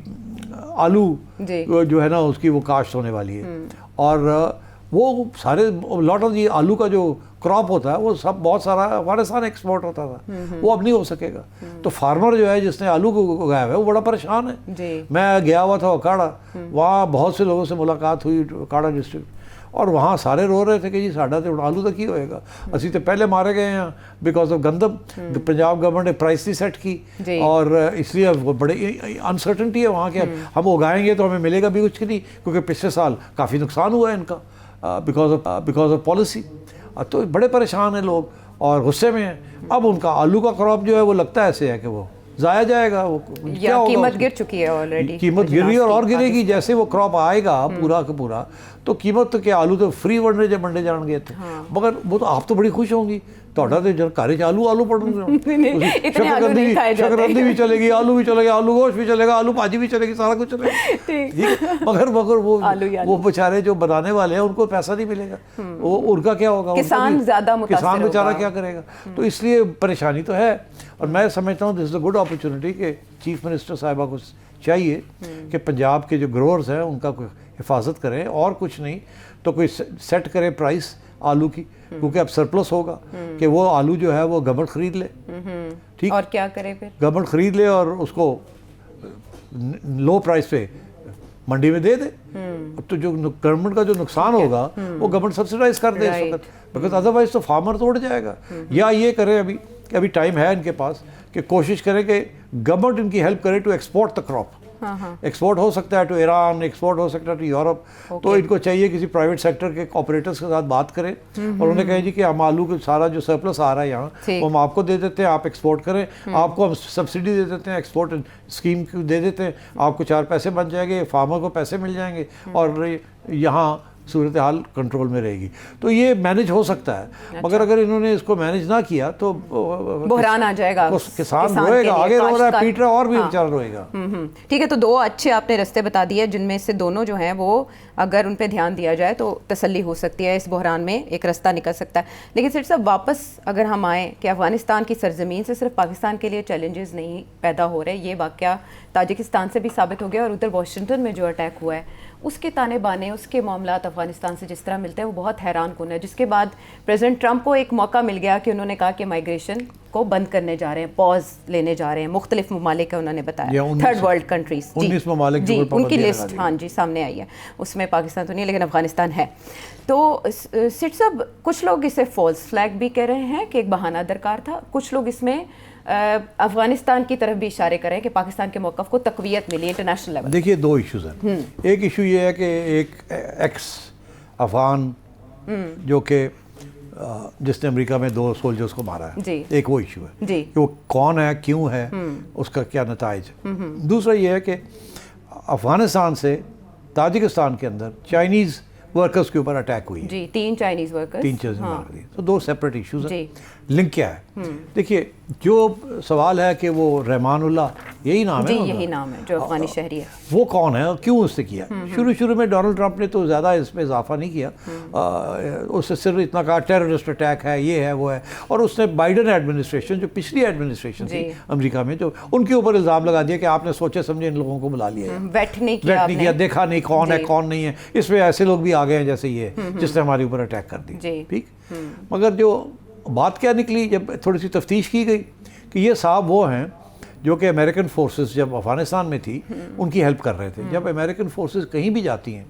آلو جو ہے نا اس کی وہ کاشت ہونے والی ہے, اور وہ سارے لاٹ آف دی آلو کا جو کراپ ہوتا ہے وہ سب بہت سارا افغانستان ایکسپورٹ ہوتا تھا, وہ اب نہیں ہو سکے گا. تو فارمر جو ہے جس نے آلو کو اگایا ہوا ہے وہ بڑا پریشان ہے. میں گیا ہوا تھا اوکاڑا, وہاں بہت سے لوگوں سے ملاقات ہوئی اوکاڑا ڈسٹرکٹ, اور وہاں سارے رو رہے تھے کہ جی ساڈا تو آلو تک ہی ہوئے گا, اسی تو پہلے مارے گئے ہیں بیکاز آف گندم. پنجاب گورنمنٹ نے پرائس نہیں سیٹ کی, اور اس لیے وہ بڑے انسرٹنٹی ہے وہاں کے, ہم اگائیں گے تو ہمیں ملے گا بھی کچھ نہیں, کیونکہ پچھلے سال کافی نقصان ہوا ہے ان کا بیکاز آف پالیسی. تو بڑے پریشان ہیں لوگ اور غصے میں ہیں. اب ان کا آلو کا کراپ جو ہے وہ لگتا ہے ایسے ہے کہ وہ ضائع جائے گا, وہ کیا ہوگا, قیمت گر چکی ہے آلریڈی, قیمت گر رہی ہے اور گرے گی. جیسے وہ کراپ آئے گا پورا کا پورا تو قیمت کے آلو تو فری بننے جان گئے تھے, مگر وہ تو آپ تو بڑی خوش ہوں گی, تھوڑا تو جب کارے آلو پڑ شکرندی بھی چلے گی, آلو بھی چلے گا, آلو گوشت بھی چلے گا, آلو بھاجی بھی چلے گی, سارا کچھ چلے گا. مگر وہ بیچارے جو بنانے والے ہیں ان کو پیسہ نہیں ملے گا, وہ ان کا کیا ہوگا, کسان زیادہ متاثر ہوگا, کسان بیچارہ کیا کرے گا. تو اس لیے پریشانی تو ہے, اور میں سمجھتا ہوں دس از اے گڈ اپرچونٹی کہ چیف منسٹر صاحبہ کو چاہیے کہ پنجاب کے جو گروورز ہیں ان کا کوئی حفاظت کریں, اور کچھ نہیں تو کوئی سیٹ کرے پرائس آلو کی, کیونکہ اب سرپلس ہوگا کہ وہ آلو جو ہے وہ گورنمنٹ خرید لے. ٹھیک, اور کیا کرے پھر, گورنمنٹ خرید لے اور اس کو لو پرائس پہ منڈی میں دے دے. تو جو گورنمنٹ کا جو نقصان ہوگا وہ گورنمنٹ سبسیڈائز کر دے اس وقت, بیکاز ادروائز تو فارمر تو اڑ جائے گا. یا یہ کرے ابھی ٹائم ہے ان کے پاس کہ کوشش کرے کہ گورنمنٹ ان کی ہیلپ کرے to export the crop. Export ہو سکتا ہے ٹو ایران, ایکسپورٹ ہو سکتا ہے ٹو یورپ. تو ان کو چاہیے کسی پرائیویٹ سیکٹر کے آپریٹرس کے ساتھ بات کریں اور انہیں کہیں جی کہ ہم آلو کا سارا جو سرپلس آ رہا ہے یہاں وہ ہم آپ کو دے دیتے ہیں, آپ ایکسپورٹ کریں, آپ کو ہم سبسڈی دے دیتے ہیں, ایکسپورٹ اسکیم دے دیتے ہیں, آپ کو 4 پیسے بن جائیں گے, فارمر کو پیسے مل جائیں گے, اور یہاں صورتحال کنٹرول میں رہے گی. تو یہ مینیج ہو سکتا ہے, مگر اگر انہوں نے اس کو مینیج نہ کیا تو بحران آ جائے گا, کسان روئے گا, آگے رو رہا ہے, پیٹ رہا, اور بھی بیچارہ روئے گا. ٹھیک ہے, تو 2 اچھے آپ نے رستے بتا دیے, جن میں سے دونوں جو ہیں وہ اگر ان پہ دھیان دیا جائے تو تسلی ہو سکتی ہے, اس بحران میں ایک رستہ نکل سکتا ہے. لیکن سیٹ صاحب واپس اگر ہم آئیں کہ افغانستان کی سرزمین سے صرف پاکستان کے لیے چیلنجز نہیں پیدا ہو رہے, یہ واقعہ تاجکستان سے بھی ثابت ہو گیا, اور ادھر واشنگٹن میں جو اٹیک ہوا ہے اس کے تانے بانے, اس کے معاملات افغانستان سے جس طرح ملتے ہیں وہ بہت حیران کن ہے. جس کے بعد پریزیڈنٹ ٹرمپ کو ایک موقع مل گیا کہ انہوں نے کہا کہ مائیگریشن کو بند کرنے جا رہے ہیں, پاز لینے جا رہے ہیں. مختلف ممالک کا انہوں نے بتایا, تھرڈ ورلڈ کنٹریز, 19 ممالک جی ان کی لسٹ ہاں جی سامنے آئی ہے. اس میں پاکستان تو نہیں لیکن افغانستان ہے. تو سیٹھی صاحب کچھ لوگ اسے فالس فلیگ بھی کہہ رہے ہیں کہ ایک بہانہ درکار تھا, کچھ لوگ اس میں افغانستان کی طرف بھی اشارے کریں کہ پاکستان کے موقف کو تقویت ملی انٹرنیشنل لیول. دیکھیے دو ایشوز ہیں. ایک ایشو یہ ہے کہ ایک ایکس افغان جو کہ جس نے امریکہ میں 2 سولجرز کو مارا ہے, جی ایک وہ ایشو ہے جی کہ وہ کون ہے, کیوں ہے, اس کا کیا نتائج. دوسرا یہ ہے کہ افغانستان سے تاجکستان کے اندر چائنیز ورکرز کے اوپر اٹیک ہوئی ہے, جی 3 چائنیز ورکرز, 3 چیزیں مار دی. تو 2 سیپریٹ ایشوز ہیں. جی لنک کیا ہے؟ دیکھیے جو سوال ہے کہ وہ رحمان اللہ یہی نام ہے, جی یہی نام ہے جو افغانی شہری ہے, وہ کون ہے اور کیوں اس نے کیا. شروع میں ڈونلڈ ٹرمپ نے تو زیادہ اس میں اضافہ نہیں کیا, اس نے صرف اتنا کہا ٹیررسٹ اٹیک ہے, یہ ہے وہ ہے. اور اس نے بائیڈن ایڈمنسٹریشن جو پچھلی ایڈمنسٹریشن تھی امریکہ میں, جو ان کے اوپر الزام لگا دیا کہ آپ نے سوچے سمجھے ان لوگوں کو بلا لیا ہے, ویٹ نہیں کیا, دیکھا نہیں کون ہے کون نہیں ہے. اس میں ایسے لوگ بھی آ گئے ہیں جیسے یہ جس نے ہمارے اوپر اٹیک کر دی. ٹھیک, مگر جو بات کیا نکلی جب تھوڑی سی تفتیش کی گئی کہ یہ صاحب وہ ہیں جو کہ امریکن فورسز جب افغانستان میں تھی ان کی ہیلپ کر رہے تھے. جب امریکن فورسز کہیں بھی جاتی ہیں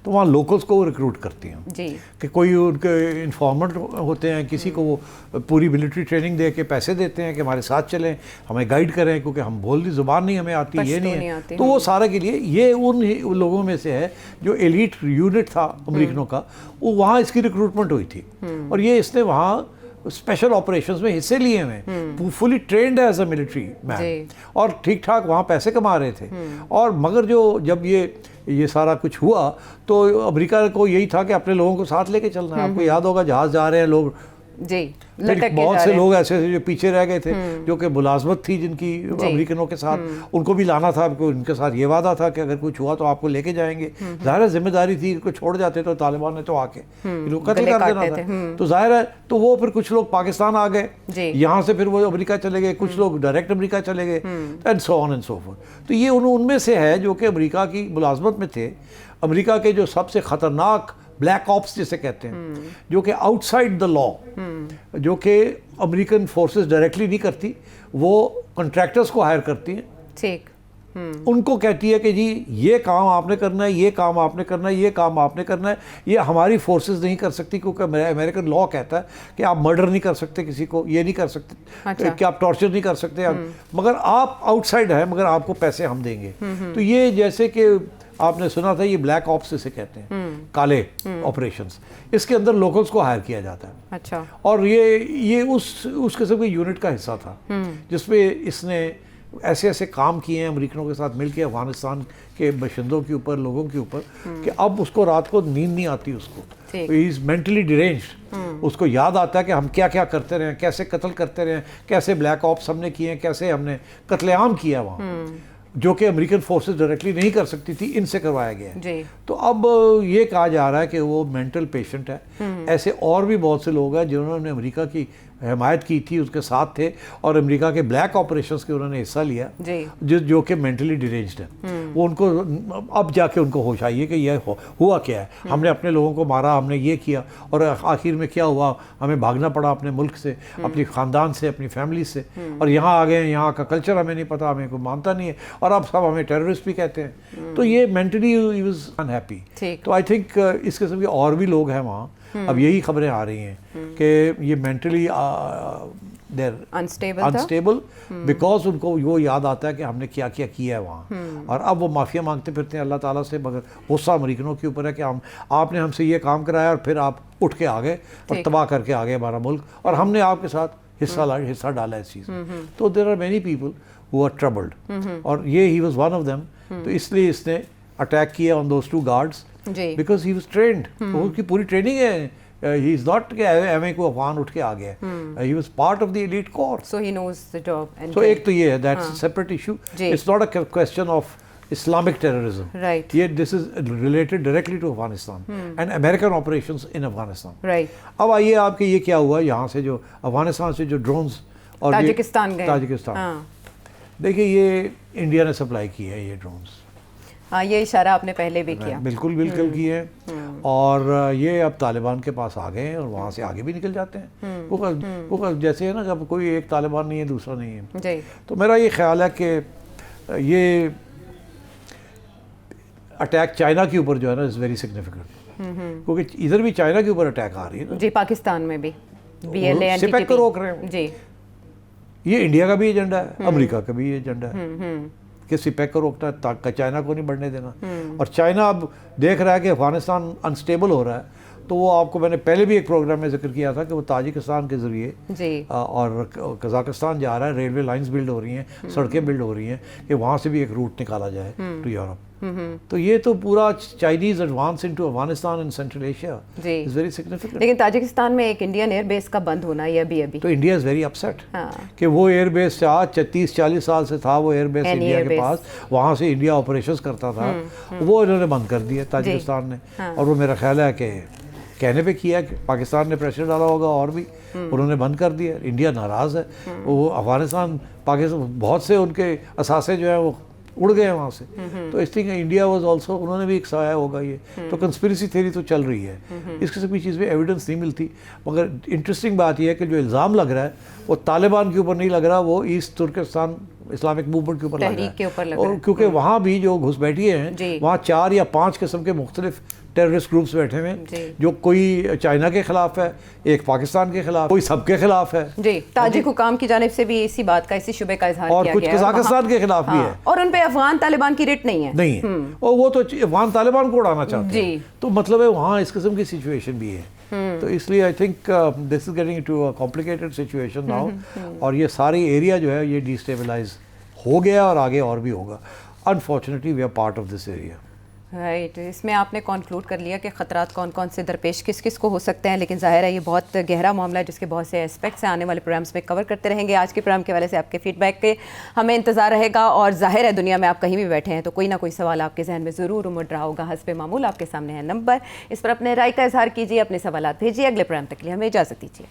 تو وہاں لوکلز کو وہ ریکروٹ کرتی ہیں, جی کہ کوئی ان کے انفارمنٹ ہوتے ہیں, کسی کو وہ پوری ملٹری ٹریننگ دے کے پیسے دیتے ہیں کہ ہمارے ساتھ چلیں, ہمیں گائیڈ کریں, کیونکہ ہم بولنے زبان نہیں ہمیں آتی, یہ نہیں ہے. تو وہ سارے کے لیے یہ ان لوگوں میں سے ہے جو ایلیٹ یونٹ تھا امریکنوں کا, وہ وہاں اس کی ریکروٹمنٹ ہوئی تھی. اور یہ اس نے وہاں اسپیشل آپریشنز میں حصے لیے ہوئے, fully trained as a military مین, اور ٹھیک ٹھاک وہاں پیسے کما رہے تھے. اور مگر جب یہ سارا کچھ ہوا تو امریکہ کو یہی تھا کہ اپنے لوگوں کو ساتھ لے کے چلنا ہے. آپ کو یاد ہوگا جہاز جا رہے ہیں لوگ, جی بہت سے لوگ ایسے جو پیچھے رہ گئے تھے جو کہ ملازمت تھی جن کی امریکنوں کے ساتھ, ان کو بھی لانا تھا. ان کے ساتھ یہ وعدہ تھا کہ اگر کچھ ہوا تو آپ کو لے کے جائیں گے. ظاہر ذمہ داری تھی, ان کو چھوڑ جاتے تو طالبان نے تو آ کے قتل کر دینا تھا. تو ظاہر ہے تو وہ پھر کچھ لوگ پاکستان آ گئے, یہاں سے پھر وہ امریکہ چلے گئے, کچھ لوگ ڈائریکٹ امریکہ چلے گئے, and so on and so forth. تو یہ ان میں سے ہے جو کہ امریکہ کی ملازمت میں تھے. امریکہ کے جو سب سے خطرناک بلیک آپس جسے کہتے ہیں, جو کہ آؤٹ سائڈ دا لا, جو کہ امریکن فورسز ڈائریکٹلی نہیں کرتی, وہ کنٹریکٹرز کو ہائر کرتی ہیں. ٹھیک, ان کو کہتی ہے کہ جی یہ کام آپ نے کرنا ہے, یہ کام آپ نے کرنا ہے, یہ کام آپ نے کرنا ہے. یہ ہماری فورسز نہیں کر سکتی کیونکہ امریکن لا کہتا ہے کہ آپ مرڈر نہیں کر سکتے کسی کو, یہ نہیں کر سکتے کہ آپ ٹارچر نہیں کر سکتے, مگر آپ آؤٹ سائڈ ہیں, مگر آپ کو پیسے ہم دیں گے. تو یہ جیسے کہ آپ نے سنا تھا یہ بلیک آپس اسے کہتے ہیں, کالے آپریشنز. اس کے اندر لوکلز کو ہائر کیا جاتا ہے. اچھا, اور یہ اس قسم کی یونٹ کا حصہ تھا جس میں اس نے ایسے کام کیے ہیں امریکنوں کے ساتھ مل کے افغانستان کے باشندوں کے اوپر, لوگوں کے اوپر, کہ اب اس کو رات کو نیند نہیں آتی اس کو. ہی از مینٹلی ڈیرینجڈ. اس کو یاد آتا ہے کہ ہم کیا کیا کرتے رہے ہیں, کیسے قتل کرتے رہے ہیں, کیسے بلیک آپس ہم نے کیے ہیں, کیسے ہم نے قتل عام کیا وہاں, جو کہ امریکن فورسز ڈائریکٹلی نہیں کر سکتی تھی, ان سے کروایا گیا ہے. تو اب یہ کہا جا رہا ہے کہ وہ مینٹل پیشنٹ ہے. ایسے اور بھی بہت سے لوگ ہیں جنہوں نے امریکہ کی حمایت کی تھی, اس کے ساتھ تھے, اور امریکہ کے بلیک آپریشنز کے انہوں نے حصہ لیا, جو کہ مینٹلی ڈیرینجڈ ہیں. وہ ان کو اب جا کے ان کو ہوش آئی ہے کہ یہ ہوا کیا ہے, ہم نے اپنے لوگوں کو مارا, ہم نے یہ کیا, اور آخر میں کیا ہوا, ہمیں بھاگنا پڑا اپنے ملک سے, اپنی خاندان سے, اپنی فیملی سے, اور یہاں آ گئے ہیں, یہاں کا کلچر ہمیں نہیں پتا, ہمیں کوئی مانتا نہیں ہے, اور اب سب ہمیں ٹیررسٹ بھی کہتے ہیں. تو یہ مینٹلی ہی واز انہیپی. تو آئی تھنک اس قسم کے اور بھی لوگ ہیں وہاں. اب یہی خبریں آ رہی ہیں کہ یہ مینٹلی انسٹیبل بیکاز ان کو وہ یاد آتا ہے کہ ہم نے کیا کیا ہے وہاں, اور اب وہ معافیا مانگتے پھرتے ہیں اللہ تعالیٰ سے. مگر غصہ امریکنوں کے اوپر ہے کہ آپ نے ہم سے یہ کام کرایا اور پھر آپ اٹھ کے آ گئے اور تباہ کر کے آ گئے ہمارا ملک, اور ہم نے آپ کے ساتھ حصہ ڈالا اس چیز میں. تو there are many people who are troubled, اور یہ he was one of them. تو اس لیے اس نے اٹیک کیا on those 2 guards because he was trained. اس کی پوری ٹریننگ ہے. He is not کہ ایم اے کو افغان اٹھ کے آ گیا ہے. He was part of the elite corps. So he knows the job. So ایک تو یہ ہے, that's a separate issue. It's not a question of Islamic terrorism. Right. This is related directly to Afghanistan and American operations in Afghanistan. Right. اب آئیے آپ کے یہ کیا ہوا یہاں سے جو افغانستان سے جو ڈرونز اور تاجکستان گئے. تاجکستان دیکھیے یہ انڈیا نے سپلائی کی ہے یہ ڈرونز. ہاں یہ اشارہ آپ نے پہلے بھی کیا. بالکل بالکل کیے ہیں. اور یہ اب طالبان کے پاس آ گئے ہیں اور وہاں سے آگے بھی نکل جاتے ہیں. وہ جیسے ہے نا کہ کوئی ایک طالبان نہیں ہے دوسرا نہیں ہے. جی. تو میرا یہ خیال ہے کہ یہ اٹیک چائنا کے اوپر جو ہے نا از ویری سگنیفیکنٹ، کیونکہ ادھر بھی چائنا کے اوپر اٹیک آ رہی ہے نا. جی پاکستان میں بھی BLA سپیک کو روک رہے ہیں. جی یہ انڈیا کا بھی ایجنڈا ہے، امریکہ کا بھی ایجنڈا ہے کہ سپیک کو روکنا ہے تاکہ چائنا کو نہیں بڑھنے دینا. اور چائنا اب دیکھ رہا ہے کہ افغانستان انسٹیبل ہو رہا ہے، تو وہ آپ کو میں نے پہلے بھی ایک پروگرام میں ذکر کیا تھا کہ وہ تاجکستان کے ذریعے جی اور قزاقستان جا رہا ہے. ریلوے لائنز بلڈ ہو رہی ہیں، سڑکیں بلڈ ہو رہی ہیں کہ وہاں سے بھی ایک روٹ نکالا جائے ٹو یورپ. تو یہ تو پورا Chinese advance into Afghanistan and central Asia is very significant. لیکن تاجکستان میں ایک انڈین ایئر بیس کا بند ہونا یہ ابھی تو انڈیا از ویری اپسیٹ کہ وہ ایئر بیس 30-40 سال سے تھا وہ ایئر بیس انڈیا کے پاس، وہاں سے انڈیا آپریشنز کرتا تھا، وہ انہوں نے بند کر دیا تاجکستان نے. اور وہ میرا خیال ہے کہ کہنے پہ کیا کہ پاکستان نے پریشر ڈالا ہوگا اور بھی انہوں نے بند کر دیا. انڈیا ناراض ہے. وہ افغانستان پاکستان بہت سے ان کے اثاثے جو ہیں وہ اڑ گئے ہیں وہاں سے. تو اس لیے انڈیا واز آلسو، انہوں نے بھی ایک سایہ ہوگا. یہ تو کنسپریسی تھیوری تو چل رہی ہے، اس قسم کی چیز میں ایویڈنس نہیں ملتی. مگر انٹرسٹنگ بات یہ ہے کہ جو الزام لگ رہا ہے وہ طالبان کے اوپر نہیں لگ رہا، وہ ایسٹ ترکستان اسلامک موومنٹ کے اوپر لگ رہا ہے. اور کیونکہ وہاں بھی جو گھس بیٹھیے ہیں وہاں 4 یا 5 قسم کے مختلف ٹیررسٹ گروپس بیٹھے ہوئے ہیں، جو کوئی چائنا کے خلاف ہے، ایک پاکستان کے خلاف، کوئی سب کے خلاف ہے. جی تاجک حکام کی جانب سے بھی اسی بات کا، اسی شبے کا اظہار اور کیا کچھ گیا ہے. قزاقستان کے خلاف بھی ہے. اور ان پہ افغان طالبان کی رٹ نہیں ہے. اور وہ تو افغان طالبان کو اڑانا چاہتے ہیں. تو مطلب ہے وہاں اس قسم کی سچویشن بھی ہے. تو اس لیے I think this is getting to a complicated situation now. اور یہ ساری ایریا جو ہے یہ ڈی اسٹیبلائز ہو گیا اور آگے اور بھی ہوگا. Unfortunately we are part of this area. Right. اس میں آپ نے کنکلوڈ کر لیا کہ خطرات کون کون سے درپیش کس کس کو ہو سکتے ہیں، لیکن ظاہر ہے یہ بہت گہرا معاملہ ہے جس کے بہت سے اسپیکٹس ہیں. آنے والے پروگرامس میں کور کرتے رہیں گے. آج کے پروگرام کے حوالے سے آپ کے فیڈ بیک کے ہمیں انتظار رہے گا. اور ظاہر ہے دنیا میں آپ کہیں بھی بیٹھے ہیں تو کوئی نہ کوئی سوال آپ کے ذہن میں ضرور امڑ رہا ہوگا. حسب معمول آپ کے سامنے ہے نمبر، اس پر اپنے رائے کا اظہار کیجیے، اپنے سوالات بھیجیے. اگلے پروگرام تک کے لیے ہمیں اجازت دیجیے.